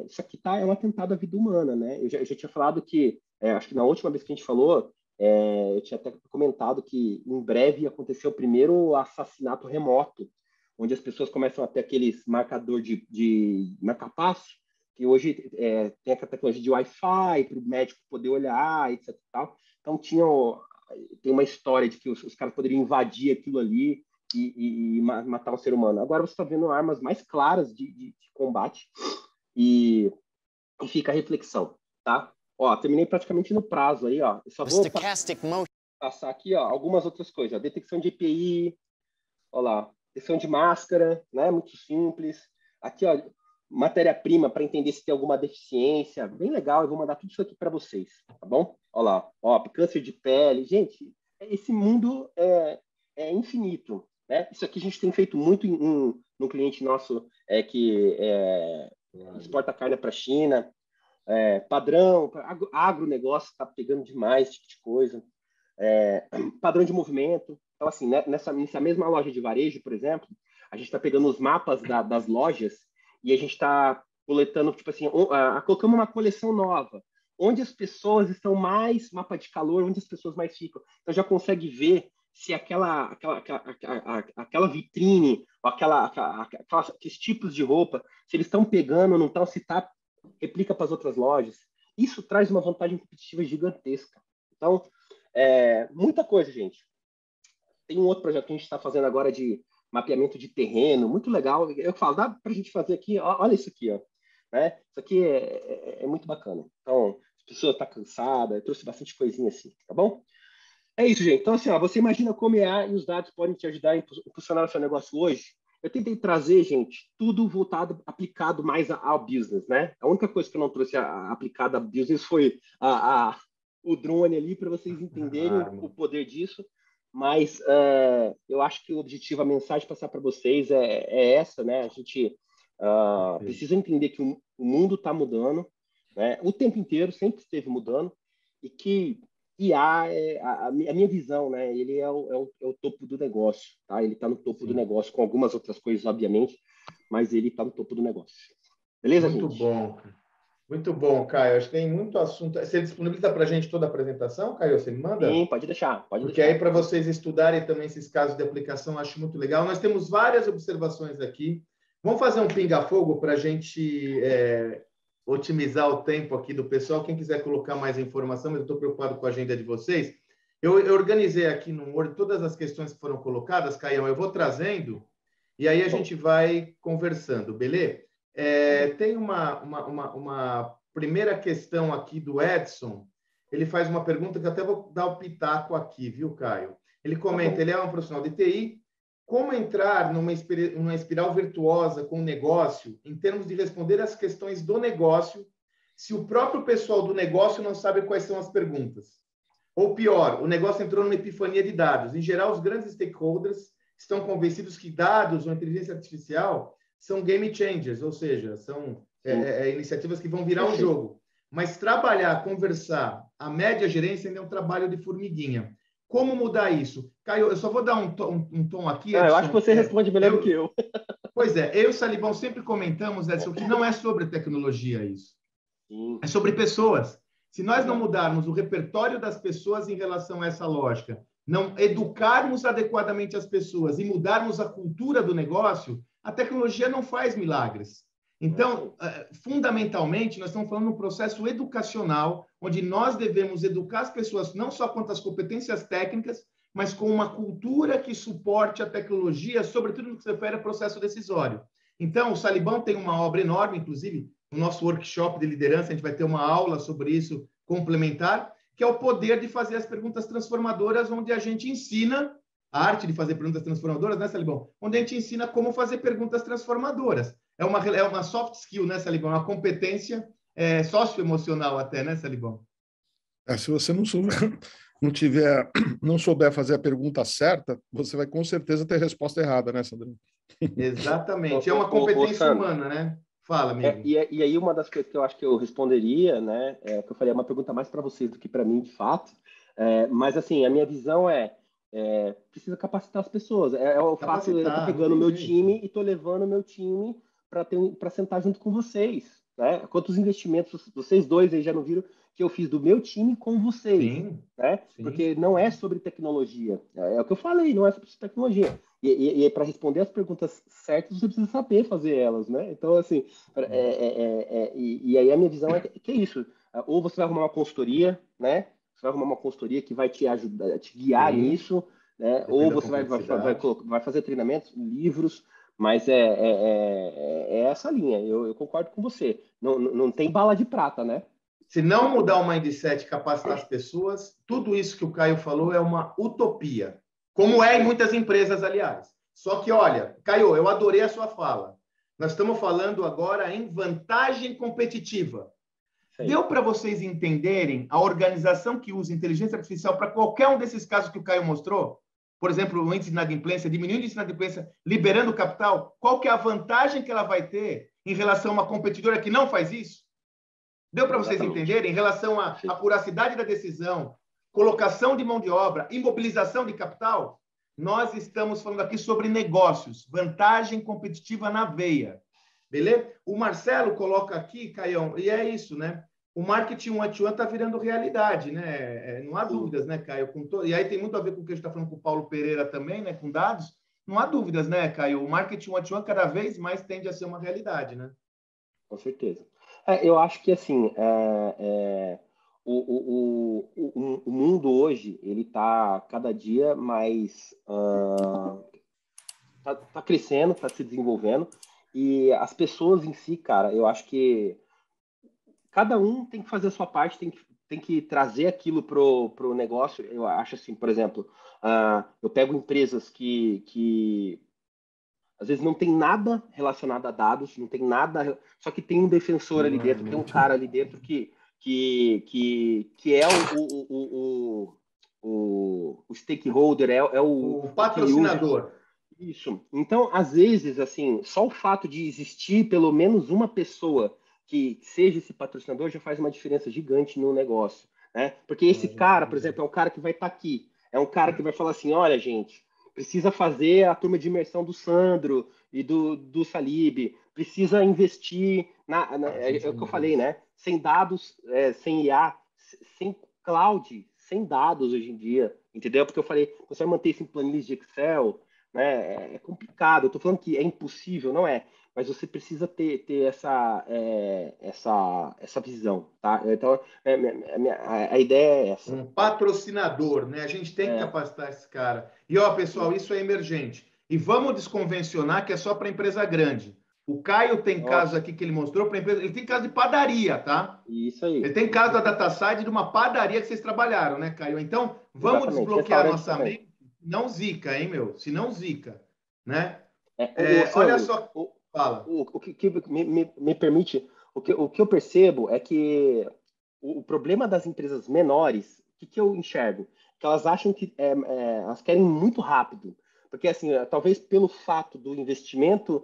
Isso aqui é um atentado à vida humana, né? Eu já tinha falado que, acho que na última vez que a gente falou, eu tinha até comentado que em breve ia acontecer o primeiro assassinato remoto, onde as pessoas começam a ter aqueles marcador de marca-passo, que hoje tem a tecnologia de Wi-Fi para o médico poder olhar, etc. Tal. Então, tem uma história de que os caras poderiam invadir aquilo ali e matar um ser humano. Agora você está vendo armas mais claras de combate e fica a reflexão, tá? Ó, terminei praticamente no prazo aí, ó. Eu só vou passar aqui, ó, algumas outras coisas. Ó. Detecção de EPI, ó lá. Detecção de máscara, né? Muito simples. Aqui, ó, matéria-prima para entender se tem alguma deficiência. Bem legal, eu vou mandar tudo isso aqui para vocês, tá bom? Ó lá, ó, câncer de pele. Gente, esse mundo é infinito, né? Isso aqui a gente tem feito muito no cliente nosso que exporta carne para a China. Padrão, agronegócio está pegando demais esse tipo de coisa. Padrão de movimento. Então, assim, né, nessa mesma loja de varejo, por exemplo, a gente está pegando os mapas das lojas e a gente está coletando, tipo assim, colocamos uma coleção nova, onde as pessoas estão mais, mapa de calor, onde as pessoas mais ficam. Então, já consegue ver se aquela vitrine, ou aqueles tipos de roupa, se eles estão pegando, não estão, se tá, replica para as outras lojas. Isso traz uma vantagem competitiva gigantesca. Então, muita coisa, gente. Tem um outro projeto que a gente está fazendo agora de mapeamento de terreno, muito legal. Eu falo, dá para a gente fazer aqui, olha isso aqui, ó. Né? Isso aqui é muito bacana. Então, a pessoa está cansada, eu trouxe bastante coisinha assim, tá bom? É isso, gente. Então, assim, ó, você imagina como IA e os dados podem te ajudar a impulsionar o seu negócio hoje? Eu tentei trazer, gente, tudo voltado, aplicado mais ao business, né? A única coisa que eu não trouxe aplicada ao business foi o drone ali, para vocês entenderem o poder disso. Mas eu acho que o objetivo, a mensagem passar para vocês é essa, né? A gente precisa entender que o mundo está mudando, né? O tempo inteiro, sempre esteve mudando, e que IA, a minha visão, né? Ele é o topo do negócio, tá? Ele está no topo do negócio, com algumas outras coisas, obviamente, mas ele está no topo do negócio. Beleza,
muito
gente?
Bom. Muito bom, Caio. Acho que tem muito assunto. Você disponibiliza para a gente toda a apresentação, Caio? Você me manda?
Sim, pode deixar.
Porque aí, para vocês estudarem também esses casos de aplicação, acho muito legal. Nós temos várias observações aqui. Vamos fazer um pinga-fogo para a gente otimizar o tempo aqui do pessoal. Quem quiser colocar mais informação, mas eu estou preocupado com a agenda de vocês. Eu organizei aqui no Word todas as questões que foram colocadas, Caio. Eu vou trazendo e aí a gente vai conversando, beleza? Tem uma primeira questão aqui do Edson. Ele faz uma pergunta que eu até vou dar o pitaco aqui, viu, Caio? Ele comenta, ele é um profissional de TI, como entrar numa espiral virtuosa com o negócio em termos de responder às questões do negócio se o próprio pessoal do negócio não sabe quais são as perguntas? Ou pior, o negócio entrou numa epifania de dados. Em geral, os grandes stakeholders estão convencidos que dados ou inteligência artificial são game changers, ou seja, são iniciativas que vão virar o jogo. Mas trabalhar, conversar, a média gerência ainda é um trabalho de formiguinha. Como mudar isso? Caio, eu só vou dar um tom aqui, Edson.
Eu acho que você responde melhor do que eu.
Pois é, eu e o Salibão sempre comentamos, Edson, que não é sobre tecnologia isso. Sim. É sobre pessoas. Se nós não mudarmos o repertório das pessoas em relação a essa lógica, não educarmos adequadamente as pessoas e mudarmos a cultura do negócio, a tecnologia não faz milagres. Então, fundamentalmente, nós estamos falando de um processo educacional, onde nós devemos educar as pessoas não só quanto às competências técnicas, mas com uma cultura que suporte a tecnologia, sobretudo no que se refere ao processo decisório. Então, o Salibão tem uma obra enorme, inclusive, no nosso workshop de liderança, a gente vai ter uma aula sobre isso complementar, que é o poder de fazer as perguntas transformadoras, onde a gente ensina a arte de fazer perguntas transformadoras, né, Salibão? Onde a gente ensina como fazer perguntas transformadoras. É uma soft skill, né, Salibão? Uma competência socioemocional até, né, Salibão?
Se você não souber fazer a pergunta certa, você vai com certeza ter a resposta errada, né, Sandro?
Exatamente. É uma competência humana, né? Fala, amigo.
E aí uma das coisas que eu acho que eu responderia, né, que eu falei, é uma pergunta mais para vocês do que para mim, de fato. Mas, assim, a minha visão precisa capacitar as pessoas. O fato de eu estar pegando o meu time e estou levando o meu time para sentar junto com vocês. Né? Quantos investimentos vocês dois aí já não viram que eu fiz do meu time com vocês?
Sim,
né?
Sim.
Porque não é sobre tecnologia. É o que eu falei, não é sobre tecnologia. E para responder as perguntas certas, você precisa saber fazer elas, né? Então, assim, e aí a minha visão é que é isso. Ou você vai arrumar uma consultoria, né? Você vai arrumar uma consultoria que vai te ajudar, te guiar nisso, né? Ou você vai fazer treinamentos, livros, mas é essa linha. Eu concordo com você. Não tem bala de prata, né?
Se não mudar o mindset, capacitar as pessoas, tudo isso que o Caio falou é uma utopia. Como é em muitas empresas, aliás. Só que, olha, Caio, eu adorei a sua fala. Nós estamos falando agora em vantagem competitiva. Deu para vocês entenderem a organização que usa inteligência artificial para qualquer um desses casos que o Caio mostrou? Por exemplo, o índice de inadimplência, diminuindo o índice de inadimplência, liberando o capital. Qual que é a vantagem que ela vai ter em relação a uma competidora que não faz isso? Deu para vocês entenderem? Em relação à acuracidade da decisão, colocação de mão de obra, imobilização de capital, nós estamos falando aqui sobre negócios, vantagem competitiva na veia. Beleza? O Marcelo coloca aqui, Caião, e é isso, né? o marketing one-to-one está virando realidade, né? Não há dúvidas, né, Caio? E aí tem muito a ver com o que a gente está falando com o Paulo Pereira também, né? Com dados. Não há dúvidas, né, Caio? O marketing one-to-one cada vez mais tende a ser uma realidade, né?
Com certeza. Eu acho que, assim, o mundo hoje, ele está cada dia mais... tá crescendo, está se desenvolvendo, e as pessoas em si, cara, eu acho que cada um tem que fazer a sua parte, tem que trazer aquilo pro negócio. Eu acho assim, por exemplo, eu pego empresas que às vezes não tem nada relacionado a dados, não tem nada, só que tem um defensor ali dentro, tem um cara ali dentro que é o stakeholder, é
o patrocinador.
Isso. Então, às vezes, assim, só o fato de existir pelo menos uma pessoa que seja esse patrocinador já faz uma diferença gigante no negócio, né? Porque esse cara, por exemplo, é um cara que vai estar aqui, é um cara que vai falar assim, olha, gente, precisa fazer a turma de imersão do Sandro e do Salib, precisa investir é o que eu falei, né? Sem dados, sem IA, sem cloud, sem dados hoje em dia, entendeu? Porque eu falei, você vai manter isso em planilhas de Excel, né? É complicado. Eu estou falando que é impossível, não é? Mas você precisa ter essa visão, tá? Então, a ideia é essa.
Um patrocinador, né? A gente tem que capacitar esse cara. E, ó, pessoal, isso é emergente. E vamos desconvencionar que é só para empresa grande. O Caio tem caso aqui que ele mostrou para empresa. Ele tem caso de padaria, tá?
Isso aí.
Ele tem caso da DataSide de uma padaria que vocês trabalharam, né, Caio? Então, vamos desbloquear a nossa mente. Não zica, hein, meu? Se não zica, né? Olha só. Fala.
O que me permite, o que eu percebo é que o problema das empresas menores, o que eu enxergo? Que elas acham que elas querem muito rápido. Porque, assim, talvez pelo fato do investimento,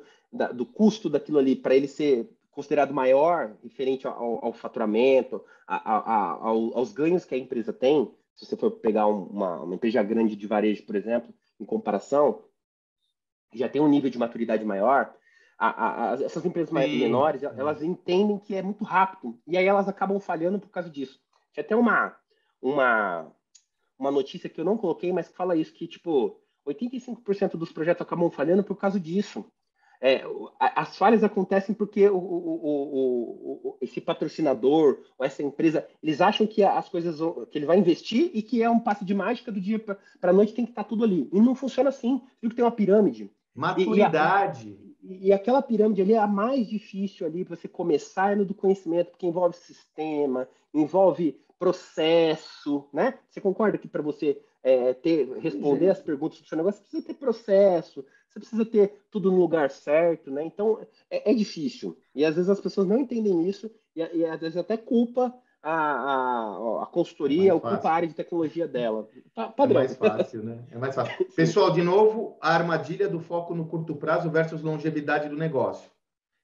do custo daquilo ali, para ele ser considerado maior, referente ao faturamento, aos ganhos que a empresa tem, se você for pegar uma empresa grande de varejo, por exemplo, em comparação, já tem um nível de maturidade maior, essas empresas menores, elas entendem que é muito rápido, e aí elas acabam falhando por causa disso. Tinha até uma notícia que eu não coloquei, mas que fala isso, que, tipo, 85% dos projetos acabam falhando por causa disso. As falhas acontecem porque esse patrocinador ou essa empresa, eles acham que as coisas que ele vai investir e que é um passe de mágica do dia para a noite tem que estar tudo ali. E não funciona assim. Viu que tem uma pirâmide.
Maturidade.
E aquela pirâmide ali é a mais difícil ali para você começar no do conhecimento, porque envolve sistema, envolve processo, né? Você concorda que para você responder as perguntas do seu negócio, você precisa ter processo, você precisa ter tudo no lugar certo, né? Então, é difícil. E às vezes as pessoas não entendem isso e às vezes até culpa a consultoria, ou culpa a área de tecnologia dela. Padrão.
É mais fácil, né? É mais fácil. Pessoal, de novo, a armadilha do foco no curto prazo versus longevidade do negócio.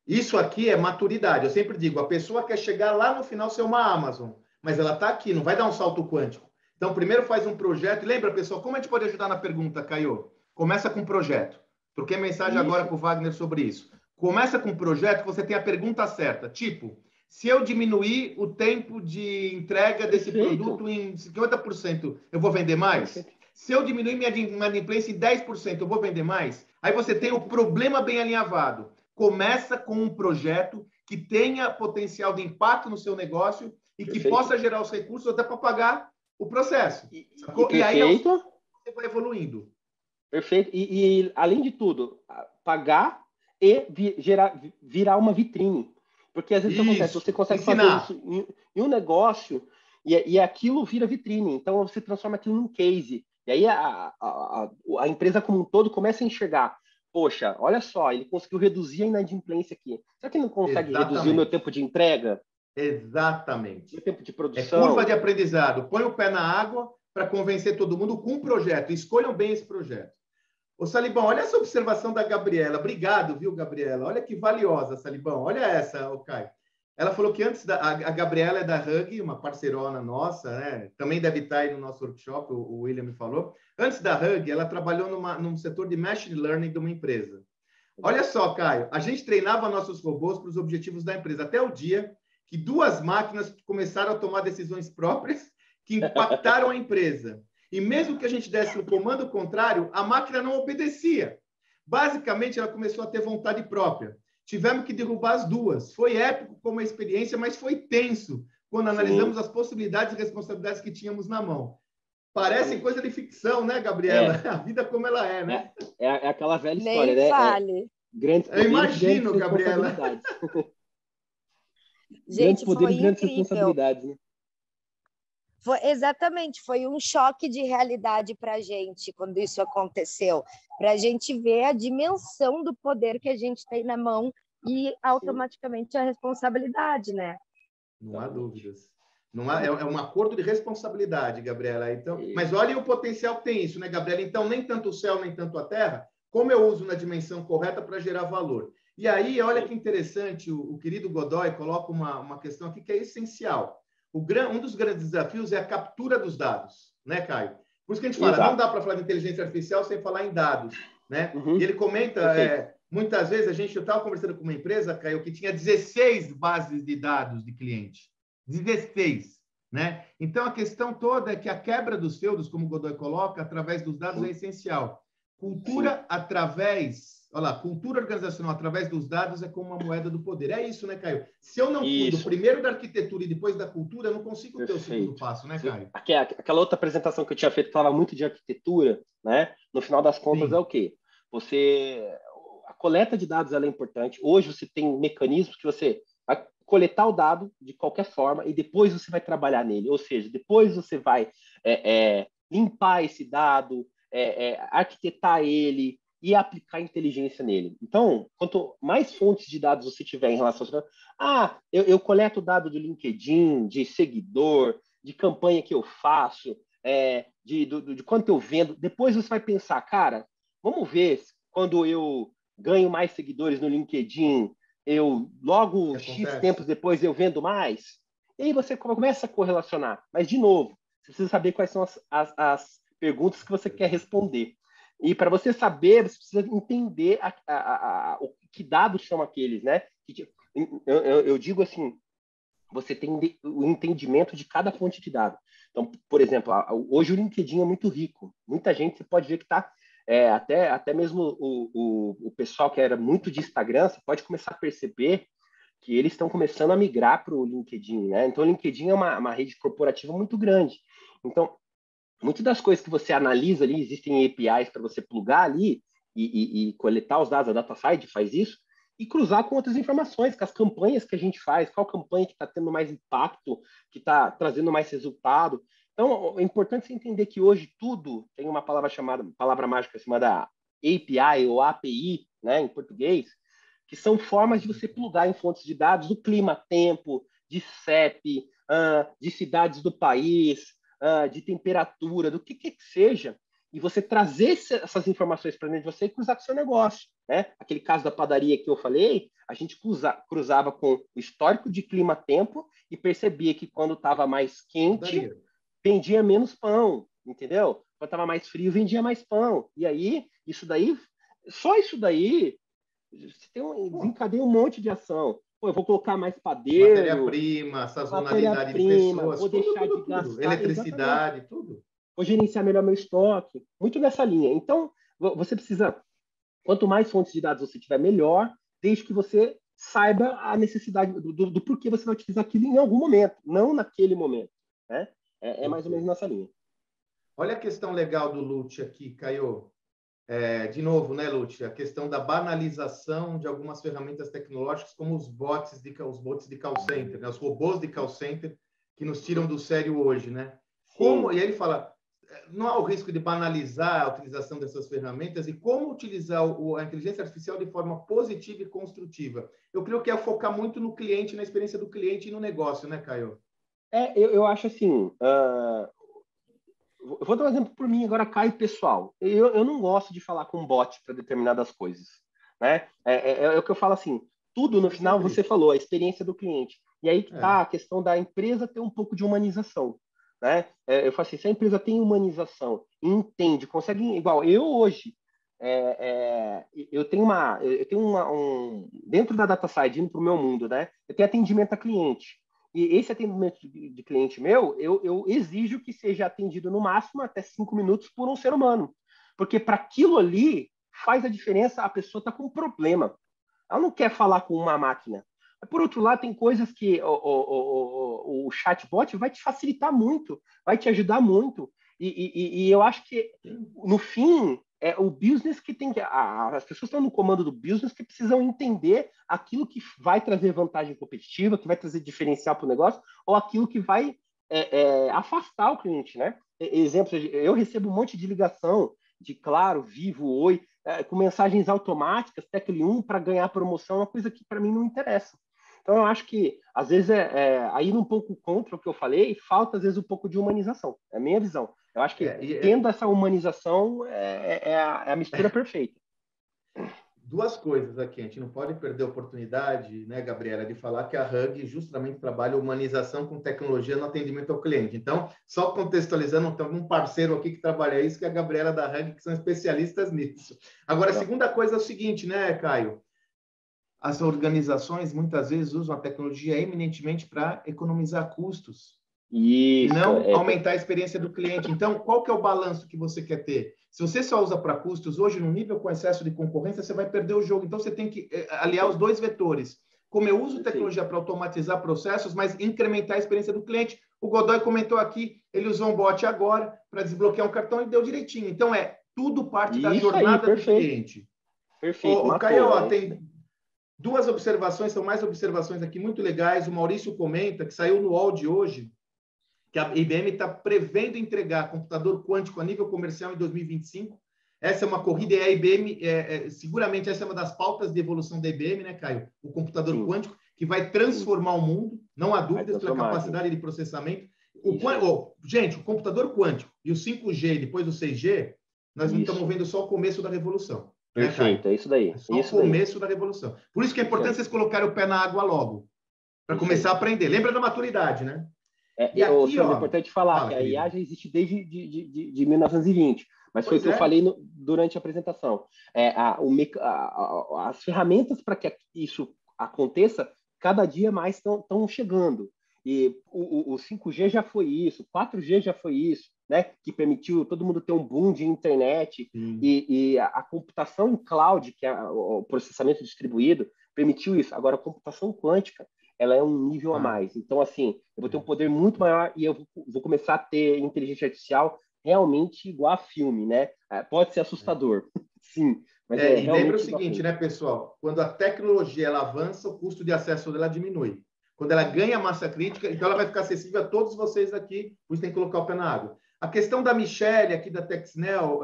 Isso aqui é maturidade. Eu sempre digo, a pessoa quer chegar lá no final ser uma Amazon, mas ela está aqui, não vai dar um salto quântico. Então, primeiro faz um projeto. E lembra, pessoal, como a gente pode ajudar na pergunta, Caio? Começa com um projeto. Troquei mensagem agora com o Wagner sobre isso. Começa com um projeto que você tem a pergunta certa. Tipo, se eu diminuir o tempo de entrega desse produto em 50%, eu vou vender mais? Se eu diminuir minha inadimplência em 10%, eu vou vender mais? Aí você tem o problema bem alinhavado. Começa com um projeto que tenha potencial de impacto no seu negócio e que possa gerar os recursos até para pagar o processo. E aí você vai evoluindo.
Perfeito. E além de tudo, pagar e virar uma vitrine. Porque às vezes o que acontece? Você consegue fazer isso em um negócio e aquilo vira vitrine. Então você transforma aquilo num case. E aí a empresa como um todo começa a enxergar. Poxa, olha só, ele conseguiu reduzir a inadimplência aqui. Será que ele não consegue reduzir o meu tempo de entrega?
Exatamente.
Meu tempo de produção?
É curva de aprendizado. Põe o pé na água para convencer todo mundo com um projeto. Escolham bem esse projeto. Ô, Salibão, olha essa observação da Gabriela. Obrigado, viu, Gabriela? Olha que valiosa, Salibão. Olha essa, ô, Caio. Ela falou que antes a Gabriela é da Hug, uma parceirona nossa, né? Também deve estar aí no nosso workshop, o William me falou. Antes da Hug, ela trabalhou num setor de machine learning de uma empresa. Olha só, Caio, a gente treinava nossos robôs para os objetivos da empresa, até o dia que 2 máquinas começaram a tomar decisões próprias que impactaram a empresa. E mesmo que a gente desse o comando contrário, a máquina não obedecia. Basicamente, ela começou a ter vontade própria. Tivemos que derrubar as 2. Foi épico como a experiência, mas foi tenso quando analisamos as possibilidades e responsabilidades que tínhamos na mão. Parece coisa de ficção, né, Gabriela? A vida como ela é, né?
É aquela velha
Nem
história, né?
fale.
Grandes
Eu imagino,
grandes
Gabriela.
responsabilidades.
Gente,
Grandes poderes,
foi
grandes
incrível.
responsabilidades, né?
Exatamente, foi um choque de realidade para a gente quando isso aconteceu, para a gente ver a dimensão do poder que a gente tem na mão e automaticamente a responsabilidade, né?
Não há dúvidas. Não há, é um acordo de responsabilidade, Gabriela. Então, mas olha o potencial que tem isso, né, Gabriela? Então, nem tanto o céu, nem tanto a terra, como eu uso na dimensão correta para gerar valor. E aí, olha que interessante, o querido Godoy coloca uma questão aqui que é essencial. Um dos grandes desafios é a captura dos dados, né, Caio? Por isso que a gente fala, não dá para falar de inteligência artificial sem falar em dados, né? E ele comenta, muitas vezes, eu estava conversando com uma empresa, Caio, que tinha 16 bases de dados de cliente. 16, né? Então, a questão toda é que a quebra dos feudos, como o Godoy coloca, através dos dados é essencial. Cultura cultura organizacional através dos dados é como uma moeda do poder. É isso, né, Caio? Se eu não cuido primeiro da arquitetura e depois da cultura, eu não consigo ter o segundo passo, né, Caio?
Aquela outra apresentação que eu tinha feito falava muito de arquitetura, né? No final das contas, é o quê? A coleta de dados ela é importante. Hoje você tem mecanismos que você vai coletar o dado de qualquer forma e depois você vai trabalhar nele. Ou seja, depois você vai limpar esse dado, arquitetar ele e aplicar inteligência nele. Então, quanto mais fontes de dados você tiver em relação a... eu coleto dado do LinkedIn, de seguidor, de campanha que eu faço, de quanto eu vendo. Depois você vai pensar, cara, vamos ver quando eu ganho mais seguidores no LinkedIn, logo X tempos depois eu vendo mais. E aí você começa a correlacionar. Mas, de novo, você precisa saber quais são as perguntas que você quer responder. E para você saber, você precisa entender que dados são aqueles, né? Eu digo assim, você tem o entendimento de cada fonte de dados. Então, por exemplo, hoje o LinkedIn é muito rico. Muita gente, você pode ver que está... até mesmo o pessoal que era muito de Instagram, você pode começar a perceber que eles estão começando a migrar para o LinkedIn, né? Então, o LinkedIn é uma rede corporativa muito grande. Então, muitas das coisas que você analisa ali, existem APIs para você plugar ali e coletar os dados, a DataSide faz isso, e cruzar com outras informações, com as campanhas que a gente faz, qual campanha que está tendo mais impacto, que está trazendo mais resultado. Então, é importante você entender que hoje tudo tem uma palavra mágica chamada API ou API, né, em português, que são formas de você plugar em fontes de dados do clima, tempo, de CEP, de cidades do país, de temperatura, do que seja, e você trazer essas informações para dentro de você e cruzar com o seu negócio, né? Aquele caso da padaria que eu falei, a gente cruzava com o histórico de clima-tempo e percebia que quando estava mais quente, vendia menos pão, entendeu? Quando estava mais frio, vendia mais pão. E aí, só isso daí, você desencadeia um monte de ação. Eu vou colocar mais padeiro,
matéria-prima, sazonalidade de pessoas,
vou deixar de gastar,
eletricidade, tudo.
Vou gerenciar melhor meu estoque, muito nessa linha. Então, você precisa, quanto mais fontes de dados você tiver, melhor, desde que você saiba a necessidade do porquê você vai utilizar aquilo em algum momento, não naquele momento, né? É mais ou menos nessa linha.
Olha a questão legal do Lute aqui, Caio. De novo, né, Lute? A questão da banalização de algumas ferramentas tecnológicas, como os bots de call center, né? Os robôs de call center que nos tiram do sério hoje, né? E aí ele fala, não há o risco de banalizar a utilização dessas ferramentas e como utilizar a inteligência artificial de forma positiva e construtiva. Eu creio que é focar muito no cliente, na experiência do cliente e no negócio, né, Caio?
Eu acho assim... Eu vou dar um exemplo por mim agora, Caio, pessoal. Eu não gosto de falar com bot para determinadas coisas, né? É o que eu falo assim, tudo no final você falou, a experiência do cliente. E aí que está a questão da empresa ter um pouco de humanização, né? Eu falo assim, se a empresa tem humanização, entende, consegue... Igual, eu hoje, eu tenho dentro da DataSide, indo para o meu mundo, né? Eu tenho atendimento a cliente. E esse atendimento de cliente meu, eu exijo que seja atendido no máximo até 5 minutos por um ser humano. Porque para aquilo ali faz a diferença, a pessoa está com um problema. Ela não quer falar com uma máquina. Por outro lado, tem coisas que o chatbot vai te facilitar muito, vai te ajudar muito. E eu acho que, no fim, é o business que tem que... As pessoas estão no comando do business que precisam entender aquilo que vai trazer vantagem competitiva, que vai trazer diferencial para o negócio, ou aquilo que vai afastar o cliente, né? Exemplo, eu recebo um monte de ligação de Claro, Vivo, Oi, com mensagens automáticas, Tecle 1 para ganhar promoção, uma coisa que para mim não interessa. Então, eu acho que, às vezes, aí um pouco contra o que eu falei, falta, às vezes, um pouco de humanização. É a minha visão. Eu acho que, tendo essa humanização, é a mistura perfeita.
Duas coisas aqui. A gente não pode perder a oportunidade, né, Gabriela, de falar que a Hug justamente trabalha humanização com tecnologia no atendimento ao cliente. Então, só contextualizando, tem um parceiro aqui que trabalha isso, que é a Gabriela da Hug, que são especialistas nisso. Agora, a segunda coisa é o seguinte, né, Caio? As organizações, muitas vezes, usam a tecnologia eminentemente para economizar custos.
Isso,
e não aumentar a experiência do cliente. Então, qual que é o balanço que você quer ter? Se você só usa para custos, hoje, num nível com excesso de concorrência, você vai perder o jogo. Então, você tem que aliar os dois vetores. Como eu uso tecnologia para automatizar processos, mas incrementar a experiência do cliente. O Godoy comentou aqui, ele usou um bot agora para desbloquear um cartão e deu direitinho. Então, tudo parte da jornada do cliente.
Perfeito.
O Caio, tem duas observações, são mais observações aqui muito legais. O Maurício comenta, que saiu no UOL de hoje, que a IBM está prevendo entregar computador quântico a nível comercial em 2025. Essa é uma corrida e a IBM, seguramente, essa é uma das pautas de evolução da IBM, né, Caio? O computador quântico, que vai transformar o mundo, não há dúvidas, pela capacidade de processamento. Gente, o computador quântico e o 5G e depois o 6G, nós não estamos vendo só o começo da revolução.
Perfeito,
né,
é isso daí.
É só o começo da revolução. Por isso que é importante vocês colocarem o pé na água logo, para começar a aprender. Lembra da maturidade, né?
E aqui, é importante falar que a IA já existe desde de 1920, mas foi o que eu falei durante a apresentação. As ferramentas para que isso aconteça, cada dia mais estão chegando. E o 5G já foi isso, o 4G já foi isso, né? Que permitiu todo mundo ter um boom de internet, e a computação em cloud, que é o processamento distribuído, permitiu isso. Agora, a computação quântica, ela é um nível a mais. Então, assim, eu vou ter um poder muito maior e eu vou começar a ter inteligência artificial realmente igual a filme, né? Pode ser assustador, sim. Mas
e lembra o seguinte, né, pessoal? Quando a tecnologia ela avança, o custo de acesso dela diminui. Quando ela ganha massa crítica, então ela vai ficar acessível a todos vocês aqui, por isso tem que colocar o pé na água. A questão da Michelle aqui da Texnel,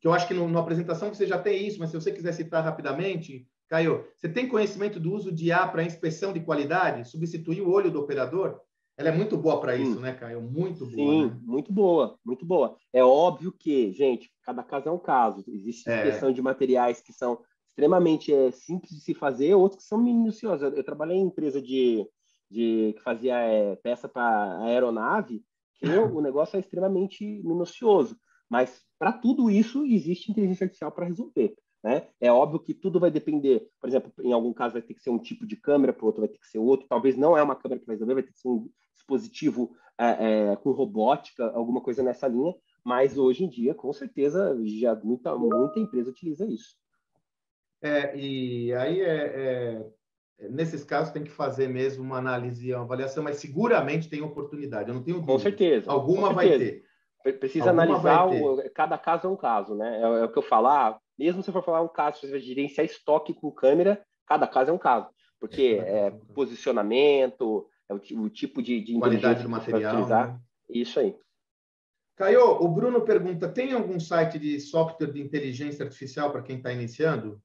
que eu acho que na apresentação você já tem isso, mas se você quiser citar rapidamente, Caio, você tem conhecimento do uso de IA para inspeção de qualidade? Substituir o olho do operador? Ela é muito boa para isso, né, Caio? Muito boa.
Sim, né? Muito boa, muito boa. É óbvio que, gente, cada caso é um caso. Existe inspeção de materiais que são extremamente simples de se fazer, outros que são minuciosos. Eu trabalhei em empresa que fazia peça para aeronave, que o negócio é extremamente minucioso. Mas, para tudo isso, existe inteligência artificial para resolver. Né? É óbvio que tudo vai depender, por exemplo, em algum caso vai ter que ser um tipo de câmera, para o outro vai ter que ser outro, talvez não é uma câmera que vai resolver, vai ter que ser um dispositivo com robótica, alguma coisa nessa linha, mas hoje em dia, com certeza, já muita empresa utiliza isso.
E aí, nesses casos, tem que fazer mesmo uma análise, uma avaliação, mas seguramente tem oportunidade, eu não tenho dúvida.
Com certeza.
Alguma vai ter.
Precisa analisar, cada caso é um caso, né? É o que eu falar, mesmo se for falar um caso, você vai gerenciar estoque com câmera, cada caso é um caso, porque posicionamento, o tipo de
qualidade do material,
que você vai utilizar,
né?
Isso aí.
Caio, o Bruno pergunta, tem algum site de software de inteligência artificial para quem está iniciando?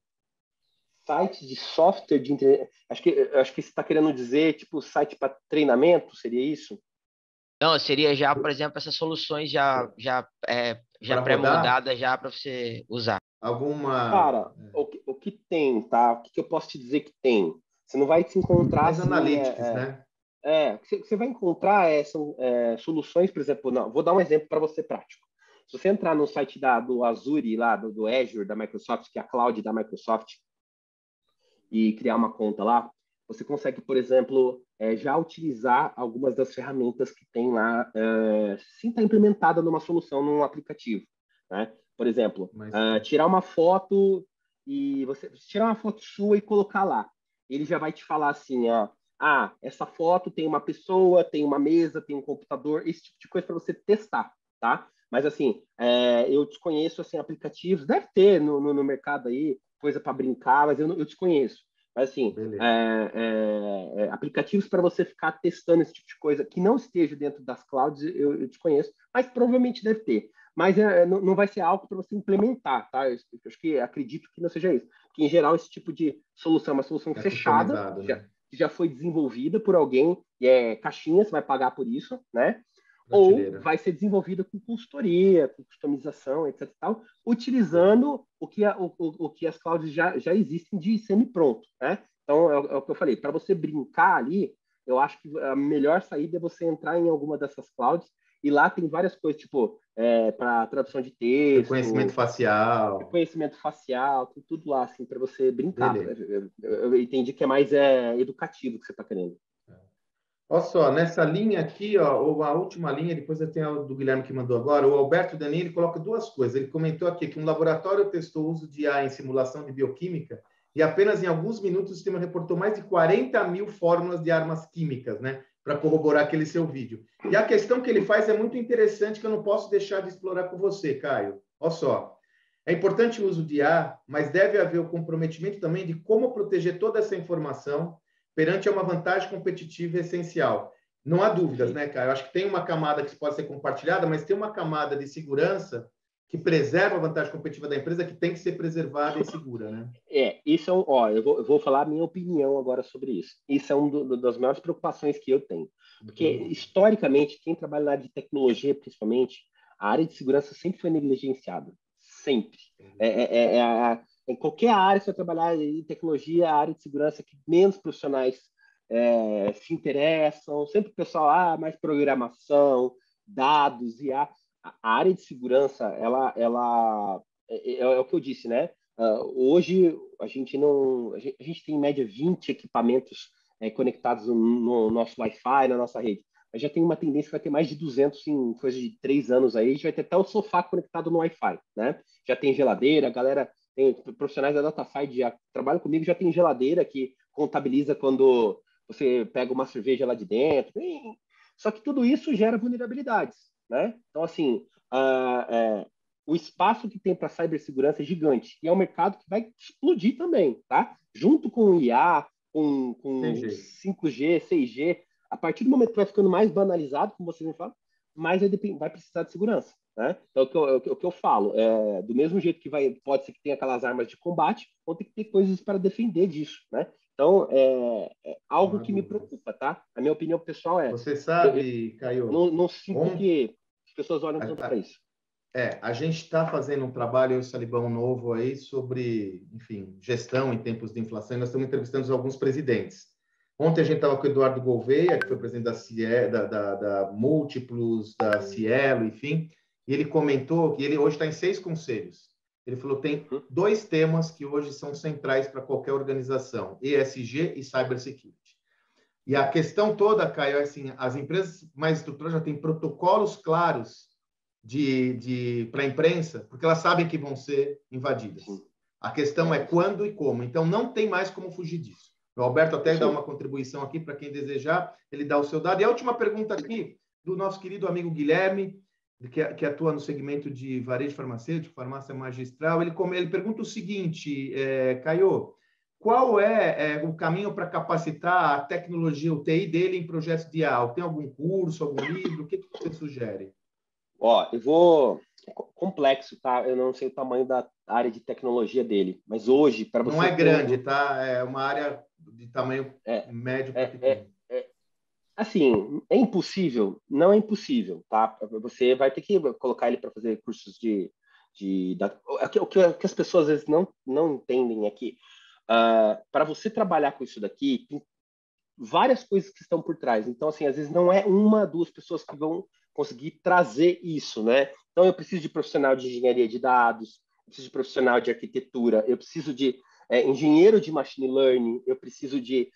Site de software de inteligência... Acho que você está querendo dizer, tipo, site para treinamento, seria isso?
Não, seria já, por exemplo, essas soluções já pré-moldadas já para você usar.
Cara, o que tem, tá? O que eu posso te dizer que tem? Você não vai se encontrar...
As analytics, né?
O que você vai encontrar são soluções, por exemplo... Não, vou dar um exemplo para você prático. Se você entrar no site do Azure, lá do Azure, da Microsoft, que é a cloud da Microsoft, e criar uma conta lá, você consegue, por exemplo, já utilizar algumas das ferramentas que tem lá, sem estar implementada numa solução, num aplicativo, né? Por exemplo, tirar uma foto e você tirar uma foto sua e colocar lá. Ele já vai te falar assim, ó, essa foto tem uma pessoa, tem uma mesa, tem um computador, esse tipo de coisa para você testar, tá? Mas assim, eu desconheço assim aplicativos, deve ter no mercado aí coisa para brincar, mas eu desconheço. Mas assim, aplicativos para você ficar testando esse tipo de coisa que não esteja dentro das clouds, eu desconheço, mas provavelmente deve ter. Mas não vai ser algo para você implementar, tá? Eu acho que acredito que não seja isso. Porque, em geral, esse tipo de solução é uma solução fechada,
né?
que já foi desenvolvida por alguém, e é caixinha, você vai pagar por isso, né?
Prateleira.
Ou vai ser desenvolvida com consultoria, com customização, etc. e tal, utilizando o que as clouds já existem de semi-pronto, né? Então, é o que eu falei. Para você brincar ali, eu acho que a melhor saída é você entrar em alguma dessas clouds e lá tem várias coisas, tipo, para tradução de texto,
reconhecimento
facial, tem tudo lá, assim, para você brincar.
Beleza.
Eu entendi que é mais educativo que você está querendo.
Olha só, nessa linha aqui, ó, a última linha, depois eu tenho a do Guilherme que mandou agora, o Alberto Dani, ele coloca duas coisas. Ele comentou aqui que um laboratório testou o uso de IA em simulação de bioquímica e apenas em alguns minutos o sistema reportou mais de 40 mil fórmulas de armas químicas, né? Para corroborar aquele seu vídeo. E a questão que ele faz é muito interessante, que eu não posso deixar de explorar com você, Caio. Olha só. É importante o uso de IA, mas deve haver o comprometimento também de como proteger toda essa informação perante uma vantagem competitiva essencial. Não há dúvidas, né, Caio? Eu acho que tem uma camada que pode ser compartilhada, mas tem uma camada de segurança que preserva a vantagem competitiva da empresa que tem que ser preservada e segura, né?
Isso eu vou falar a minha opinião agora sobre isso. Isso é uma das maiores preocupações que eu tenho. Porque, historicamente, quem trabalha na área de tecnologia, principalmente, a área de segurança sempre foi negligenciada. Sempre. Em qualquer área que você trabalhar em tecnologia, a área de segurança que menos profissionais se interessam, sempre o pessoal, mais programação, dados, IA. A área de segurança, ela é o que eu disse, né? Hoje, a gente tem em média 20 equipamentos conectados no nosso Wi-Fi, na nossa rede. Mas já tem uma tendência que vai ter mais de 200 em coisa de 3 anos aí, a gente vai ter até o sofá conectado no Wi-Fi, né? Já tem geladeira, a galera... Tem profissionais da DataFi que já trabalham comigo, já tem geladeira que contabiliza quando você pega uma cerveja lá de dentro. Só que tudo isso gera vulnerabilidades, né? Então, assim, o espaço que tem para cibersegurança é gigante. E é um mercado que vai explodir também, tá? Junto com o IA, com 5G, 6G, a partir do momento que vai ficando mais banalizado, como vocês me falam, mais vai precisar de segurança. Né? Então, o que eu falo, do mesmo jeito que pode ser que tenha aquelas armas de combate, vão ter que ter coisas para defender disso, né? Então, é algo que me preocupa, tá? A minha opinião pessoal é...
Você sabe, Caio...
Não sinto que as pessoas olham tanto para isso.
A gente está fazendo um trabalho, eu e o Salibão, novo aí sobre, enfim, gestão em tempos de inflação, e nós estamos entrevistando alguns presidentes. Ontem a gente estava com o Eduardo Gouveia, que foi presidente da Múltiplos, da Cielo, enfim, e ele comentou que ele hoje está em 6 conselhos. Ele falou que tem 2 temas que hoje são centrais para qualquer organização, ESG e Cybersecurity. E a questão toda, Caio, é assim, as empresas mais estruturadas já têm protocolos claros para a imprensa, porque elas sabem que vão ser invadidas. A questão é quando e como. Então, não tem mais como fugir disso. O Alberto até dá uma contribuição aqui para quem desejar, ele dá o seu dado. E a última pergunta aqui, do nosso querido amigo Guilherme, que atua no segmento de varejo farmacêutico, farmácia magistral. Ele pergunta o seguinte, Caio, qual é o caminho para capacitar a tecnologia, o TI dele em projetos de IA? Tem algum curso, algum livro? O que você sugere?
É complexo, tá? Eu não sei o tamanho da área de tecnologia dele, mas hoje, para você...
Não é grande, tá? É uma área de tamanho médio para pequeno.
Assim, é impossível? Não é impossível, tá? Você vai ter que colocar ele para fazer cursos o que as pessoas às vezes não entendem é que para você trabalhar com isso daqui, tem várias coisas que estão por trás. Então, assim, às vezes não é 1, 2 pessoas que vão conseguir trazer isso, né? Então, eu preciso de profissional de engenharia de dados, eu preciso de profissional de arquitetura, eu preciso de engenheiro de machine learning, eu preciso de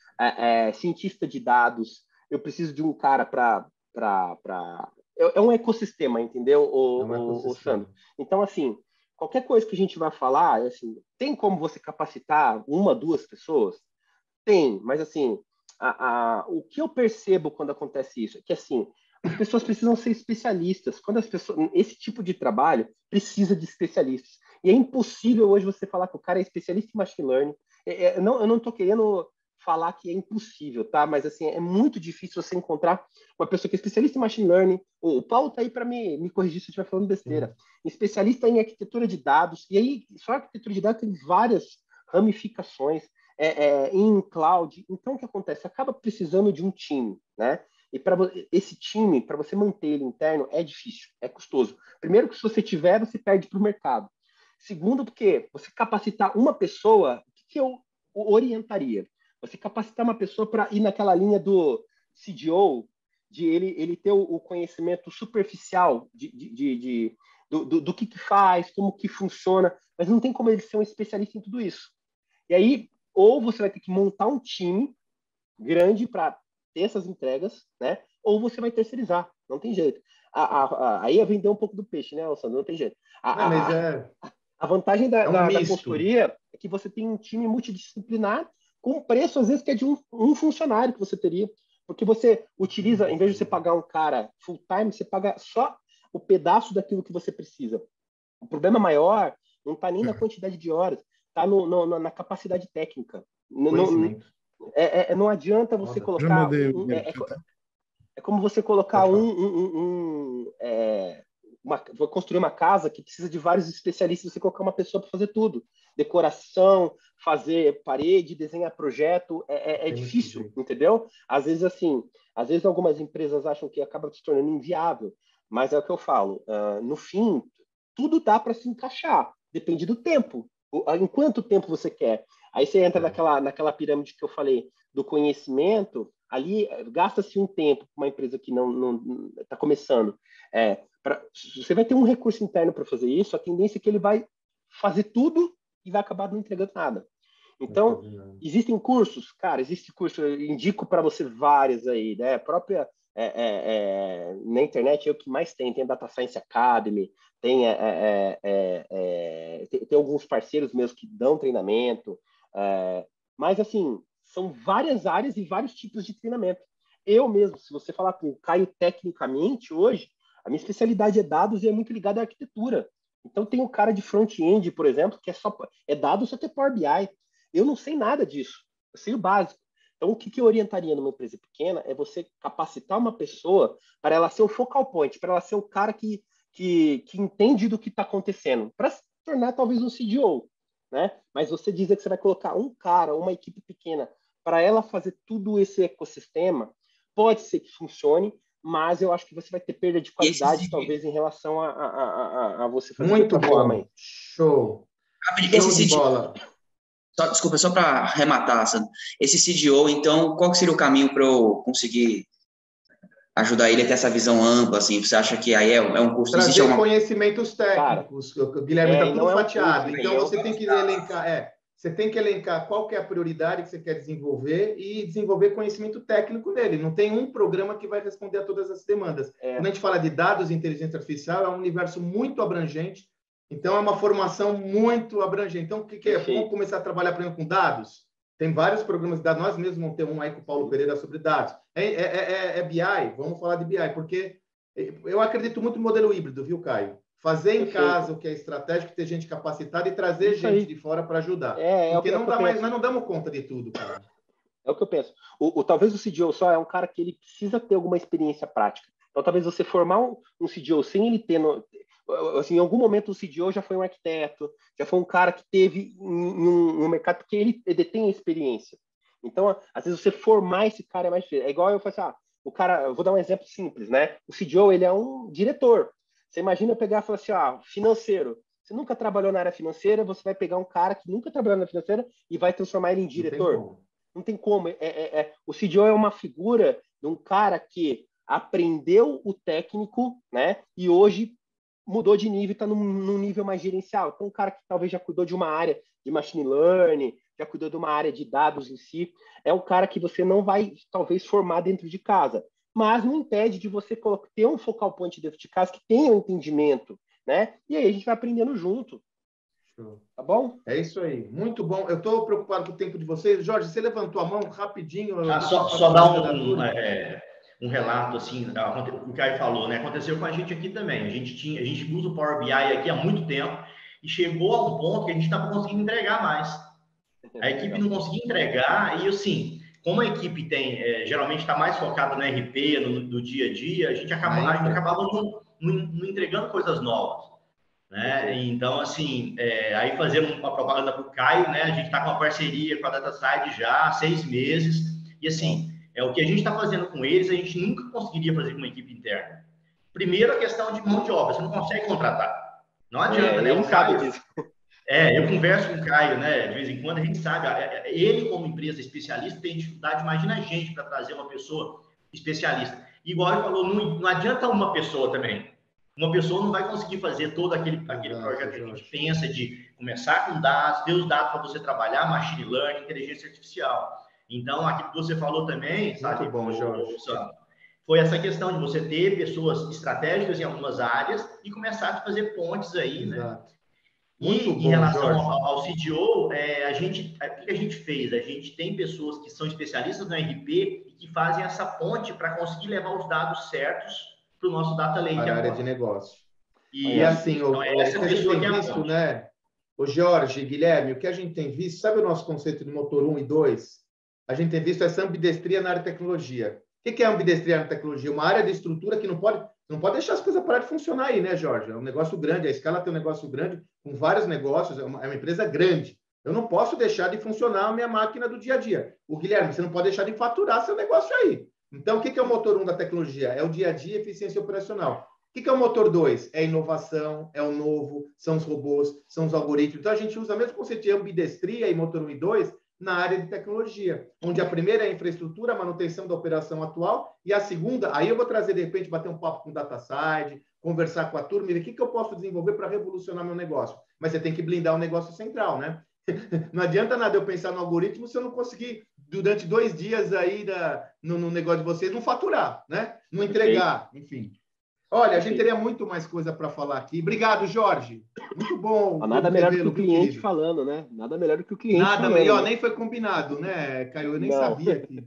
cientista de dados, eu preciso de um cara para... É um ecossistema, entendeu, o Sandro? Então, assim, qualquer coisa que a gente vai falar, assim, tem como você capacitar uma, duas pessoas? Tem, mas assim, o que eu percebo quando acontece isso é que assim, as pessoas precisam ser especialistas. Quando as pessoas, esse tipo de trabalho precisa de especialistas. E é impossível hoje você falar que o cara é especialista em machine learning. Eu não estou querendo falar que é impossível, tá? Mas assim, é muito difícil você encontrar uma pessoa que é especialista em machine learning. O Paulo tá aí para me corrigir se eu estiver falando besteira. Especialista em arquitetura de dados. E aí, só a arquitetura de dados tem várias ramificações. Em cloud. Então, o que acontece? Acaba precisando de um time, né? E para esse time, para você manter ele interno, é difícil, é custoso. Primeiro, que se você tiver, você perde para o mercado. Segundo, porque você capacitar uma pessoa, o que eu orientaria? Você capacitar uma pessoa para ir naquela linha do CDO, de ele ter o conhecimento superficial do que faz, como que funciona, mas não tem como ele ser um especialista em tudo isso. E aí, ou você vai ter que montar um time grande para ter essas entregas, né? Ou você vai terceirizar, não tem jeito. Aí é vender um pouco do peixe, né, Sandro? Não tem jeito. A vantagem da consultoria é que você tem um time multidisciplinar com preço, às vezes, que é de um funcionário que você teria. Porque você utiliza, em vez de você pagar um cara full time, você paga só o pedaço daquilo que você precisa. O problema maior não está nem na quantidade de horas, está na capacidade técnica.
Conhecimento.
Não adianta você colocar... É como você colocar vou construir uma casa que precisa de vários especialistas, você colocar uma pessoa para fazer tudo. Decoração, fazer parede, desenhar projeto, é difícil, entendeu? Às vezes algumas empresas acham que acaba se tornando inviável, mas é o que eu falo, no fim, tudo dá para se encaixar, depende do tempo. Em quanto tempo você quer? Aí você entra naquela pirâmide que eu falei do conhecimento, ali gasta-se um tempo para uma empresa que não está começando. Você vai ter um recurso interno para fazer isso, a tendência é que ele vai fazer tudo e vai acabar não entregando nada. Então, existem cursos? Cara, existe curso, eu indico para você várias aí, né? A própria na internet é o que mais tem a Data Science Academy, tem alguns parceiros mesmo que dão treinamento, mas assim, são várias áreas e vários tipos de treinamento. Eu mesmo, se você falar com o Caio tecnicamente hoje, a minha especialidade é dados e é muito ligada à arquitetura. Então tem o cara de front-end, por exemplo, que é dados, só que é Power BI. Eu não sei nada disso, eu sei o básico. Então, o que eu orientaria numa empresa pequena é você capacitar uma pessoa para ela ser o focal point, para ela ser o cara que entende do que está acontecendo, para se tornar talvez um CDO, né? Mas você dizer que você vai colocar um cara, uma equipe pequena, para ela fazer tudo esse ecossistema, pode ser que funcione, mas eu acho que você vai ter perda de qualidade, talvez, em relação a você fazer
muito
de outra forma aí.
Show.
Esse
Show de bola.
Desculpa, só para arrematar, Sandro. Esse CDO, então, qual que seria o caminho para eu conseguir ajudar ele a ter essa visão ampla, assim? Você acha que aí é um curso...
Trazer conhecimentos técnicos, cara, Guilherme, está tudo fatiado. Então, você tem que elencar qual que é a prioridade que você quer desenvolver e desenvolver conhecimento técnico dele. Não tem um programa que vai responder a todas as demandas. Quando a gente fala de dados e inteligência artificial, é um universo muito abrangente. Então, é uma formação muito abrangente. Então, o que é? Vamos começar a trabalhar, por exemplo, com dados? Tem vários programas de dados. Nós mesmos vamos ter um aí com o Paulo Pereira sobre dados. BI? Vamos falar de BI, porque eu acredito muito no modelo híbrido, viu, Caio? Fazer em casa o que é estratégico, ter gente capacitada e trazer gente de fora para ajudar. Porque não dá mais, nós não damos conta de tudo, cara.
É o que eu penso. Talvez o CDO só é um cara que ele precisa ter alguma experiência prática. Então, talvez você formar um CDO sem ele ter... Assim, em algum momento o CDO já foi um arquiteto, já foi um cara que teve um mercado, porque ele detém a experiência. Então, às vezes, você formar esse cara é mais difícil. É igual eu falar assim, o cara... Eu vou dar um exemplo simples, né? O CDO, ele é um diretor. Você imagina eu pegar e falar assim, financeiro. Você nunca trabalhou na área financeira, você vai pegar um cara que nunca trabalhou na área financeira e vai transformar ele em diretor. Não tem como. O CDO é uma figura de um cara que aprendeu o técnico, né? E hoje mudou de nível, está num nível mais gerencial. Então, um cara que talvez já cuidou de uma área de machine learning, já cuidou de uma área de dados em si, é um cara que você não vai, talvez, formar dentro de casa. Mas não impede de você ter um focal point dentro de casa que tenha um entendimento, né? E aí a gente vai aprendendo junto.
Show.
Tá bom?
É isso aí. Muito bom. Eu estou preocupado com o tempo de vocês. Jorge, você levantou a mão rapidinho.
Só dar um relato, assim, o Caio falou, né? Aconteceu com a gente aqui também. A gente usa o Power BI aqui há muito tempo e chegou a um ponto que a gente estava conseguindo entregar mais. A equipe não conseguia entregar e, assim, como a equipe geralmente está mais focada no RP, no dia a dia, a gente acabava não entregando coisas novas. Né? Então, assim, aí fazendo uma propaganda para o Caio, né? A gente está com uma parceria com a DataSide já há 6 meses. E, assim, o que a gente está fazendo com eles, a gente nunca conseguiria fazer com uma equipe interna. Primeiro, a questão de mão de obra. Você não consegue contratar. Não adianta, né?
Ele sabe disso.
Eu converso com o Caio, né? De vez em quando, a gente sabe. Ele, como empresa especialista, tem dificuldade. Imagina a gente para trazer uma pessoa especialista. Igual ele falou, não adianta uma pessoa também. Uma pessoa não vai conseguir fazer todo aquele projeto que a gente pensa de começar com dados, ter os dados para você trabalhar, machine learning, inteligência artificial. Então, aquilo que você falou também, sabe?
Muito bom, Jorge.
Foi essa questão de você ter pessoas estratégicas em algumas áreas e começar a fazer pontes aí,
Exato.
Né?
Muito bom,
em relação
Jorge.
ao CDO, o que a gente fez? A gente tem pessoas que são especialistas no RP e que fazem essa ponte para conseguir levar os dados certos para o nosso data lake.
Para a área de negócio.
E
assim,
então,
o que a gente tem visto, né? O Jorge, Guilherme, o que a gente tem visto, sabe o nosso conceito de motor 1 e 2? A gente tem visto essa ambidestria na área de tecnologia. O que é ambidestria na tecnologia? Uma área de estrutura que não pode deixar as coisas parar de funcionar aí, né, Jorge? É um negócio grande, a Scala tem um negócio grande, com vários negócios, é uma empresa grande. Eu não posso deixar de funcionar a minha máquina do dia a dia. O Guilherme, você não pode deixar de faturar seu negócio aí. Então, o que é o motor 1 da tecnologia? É o dia a dia, eficiência operacional. O que é o motor 2? É a inovação, é o novo, são os robôs, são os algoritmos. Então, a gente usa o mesmo conceito de ambidestria e motor 1 e 2 na área de tecnologia, onde a primeira é a infraestrutura, a manutenção da operação atual, e a segunda, aí eu vou trazer, de repente, bater um papo com o DataSide, conversar com a turma e ver o que eu posso desenvolver para revolucionar meu negócio. Mas você tem que blindar o negócio central, né? Não adianta nada eu pensar no algoritmo se eu não conseguir, durante 2 dias aí no negócio de vocês, não faturar, né? Não entregar, enfim. Olha, a gente teria muito mais coisa para falar aqui. Obrigado, Jorge. Muito bom.
Nada melhor do que o cliente falando, né? Nada melhor do que o cliente falando.
Nada melhor, nem foi combinado, né, Caio? Eu nem sabia aqui.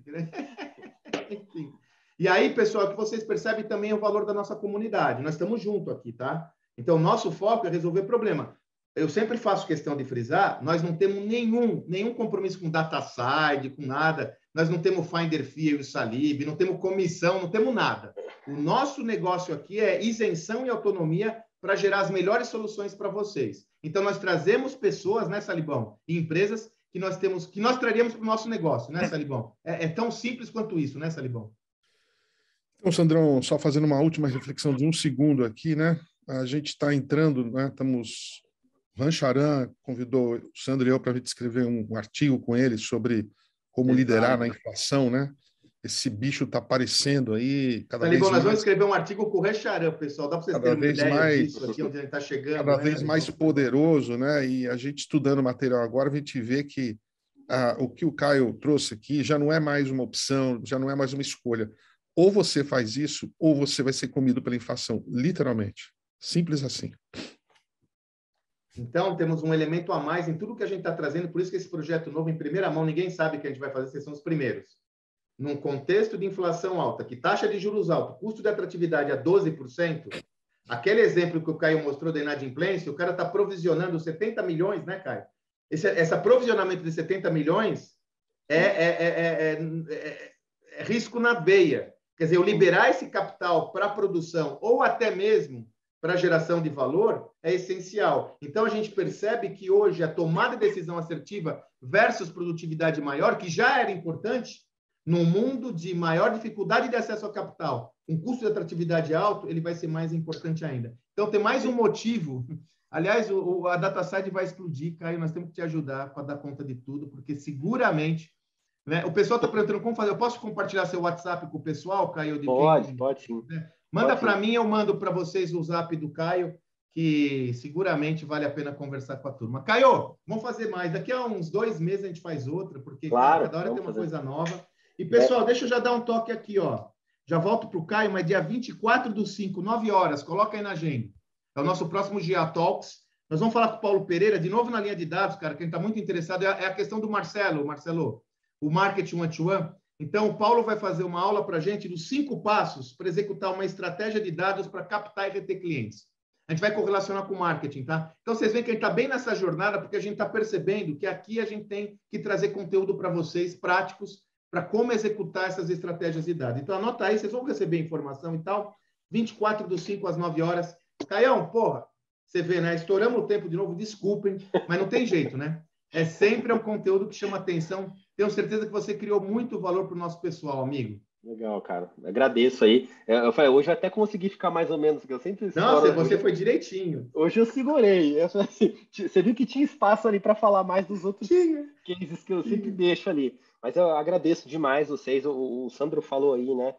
Enfim. E aí, pessoal, que vocês percebem também o valor da nossa comunidade. Nós estamos juntos aqui, tá? Então, nosso foco é resolver problema. Eu sempre faço questão de frisar, nós não temos nenhum compromisso com DataSide, com nada. Nós não temos Finder Fee e o Salib, não temos comissão, não temos nada. O nosso negócio aqui é isenção e autonomia para gerar as melhores soluções para vocês. Então, nós trazemos pessoas, né, Salibão, e empresas que nós traríamos para o nosso negócio, né, Salibão? É tão simples quanto isso, né, Salibão?
Então, Sandrão, só fazendo uma última reflexão de 1 segundo aqui, né? A gente está entrando, né? Rancharan convidou o Sandro e eu para a gente escrever um artigo com ele sobre como liderar na inflação, né? Esse bicho está aparecendo aí cada vez mais.
Nós vamos escrever um artigo com o Rancharan, pessoal. Dá para vocês terem uma ideia disso aqui, onde a gente está chegando.
Cada vez mais poderoso, né? E a gente estudando o material agora, a gente vê que o que o Caio trouxe aqui já não é mais uma opção, já não é mais uma escolha. Ou você faz isso, ou você vai ser comido pela inflação, literalmente. Simples assim.
Então, temos um elemento a mais em tudo que a gente está trazendo, por isso que esse projeto novo, em primeira mão, ninguém sabe o que a gente vai fazer, vocês são os primeiros. Num contexto de inflação alta, que taxa de juros alta, custo de atratividade a 12%, aquele exemplo que o Caio mostrou da inadimplência, o cara está provisionando 70 milhões, né, Caio? Esse provisionamento de 70 milhões é risco na veia. Quer dizer, eu liberar esse capital para a produção ou até mesmo para a geração de valor é essencial. Então, a gente percebe que hoje a tomada de decisão assertiva versus produtividade maior, que já era importante, num mundo de maior dificuldade de acesso ao capital, um custo de atratividade alto, ele vai ser mais importante ainda. Então, tem mais um motivo. Aliás, a DataSide vai explodir, Caio, nós temos que te ajudar para dar conta de tudo, porque seguramente... Né, o pessoal está perguntando como fazer. Eu posso compartilhar seu WhatsApp com o pessoal, Caio?
Pode sim.
Manda para mim, eu mando para vocês o zap do Caio. que seguramente vale a pena conversar com a turma. Caio, vamos fazer mais. Daqui a uns 2 meses a gente faz outra, porque
Claro,
cada hora tem uma
fazer.
coisa nova. E, pessoal, deixa eu já dar um toque aqui, ó. Já volto para o Caio, mas dia 24/5, 9 horas, coloca aí na agenda. É o nosso próximo GA Talks. Nós vamos falar com o Paulo Pereira, de novo na linha de dados, cara, quem está muito interessado é a questão do Marcelo, o Marketing One-to-One. Então, o Paulo vai fazer uma aula para a gente dos 5 passos para executar uma estratégia de dados para captar e reter clientes. A gente vai correlacionar com o marketing, tá? Então, vocês veem que a gente está bem nessa jornada, porque a gente está percebendo que aqui a gente tem que trazer conteúdo para vocês, práticos, para como executar essas estratégias de dados. Então, anota aí, vocês vão receber informação e tal. 24/5 às 9 horas. Caião, porra, você vê, né? Estouramos o tempo de novo, desculpem, mas não tem jeito, né? É sempre um conteúdo que chama atenção. Tenho certeza que você criou muito valor para o nosso pessoal, amigo.
Legal, cara. Agradeço aí. Eu falei, hoje eu até consegui ficar mais ou menos, porque eu sempre...
Não, você foi direitinho.
Hoje eu segurei. Eu falei assim, você viu que tinha espaço ali para falar mais dos outros cases que eu sempre deixo ali. Mas eu agradeço demais vocês. O Sandro falou aí, né?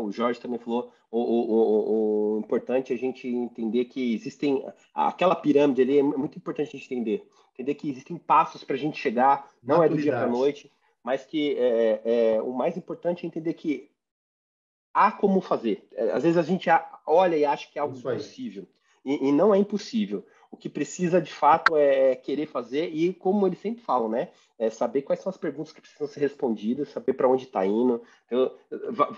O Jorge também falou. O importante é a gente entender que existem... Aquela pirâmide ali é muito importante a gente entender. Entender que existem passos para a gente chegar. Não é do dia para a noite. Mas que o mais importante é entender que há como fazer. Às vezes a gente olha e acha que é algo impossível. E não é impossível. O que precisa, de fato, é querer fazer e, como eles sempre falam, né? Saber quais são as perguntas que precisam ser respondidas, saber para onde está indo. Então,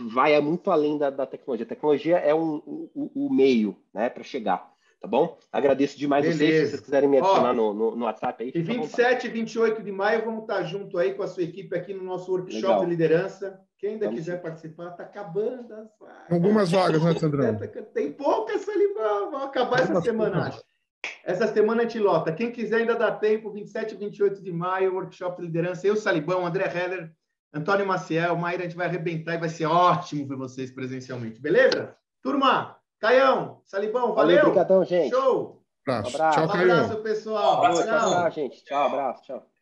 vai muito além da tecnologia. A tecnologia é o meio, né, para chegar. Tá bom? Agradeço demais vocês. Se vocês quiserem me adicionar no WhatsApp aí.
E 27 e 28 de maio vamos estar junto aí com a sua equipe aqui no nosso workshop de liderança. Quem ainda quiser participar, está acabando as vagas.
Algumas vagas, né, Sandrão?
Tem poucas, Salibão. Vão acabar essa semana, acho. Essa semana a gente lota. Quem quiser ainda dá tempo, 27 e 28 de maio, workshop de liderança. Eu, Salibão, André Heller, Antônio Maciel, Mayra, a gente vai arrebentar e vai ser ótimo ver vocês presencialmente. Beleza? Turma, Caião, Salibão, valeu.
Obrigadão, gente.
Show.
Abraço.
Abraço.
Tchau, Caião.
Abraço, pessoal.
Tchau, gente. Tchau, abraço. Tchau.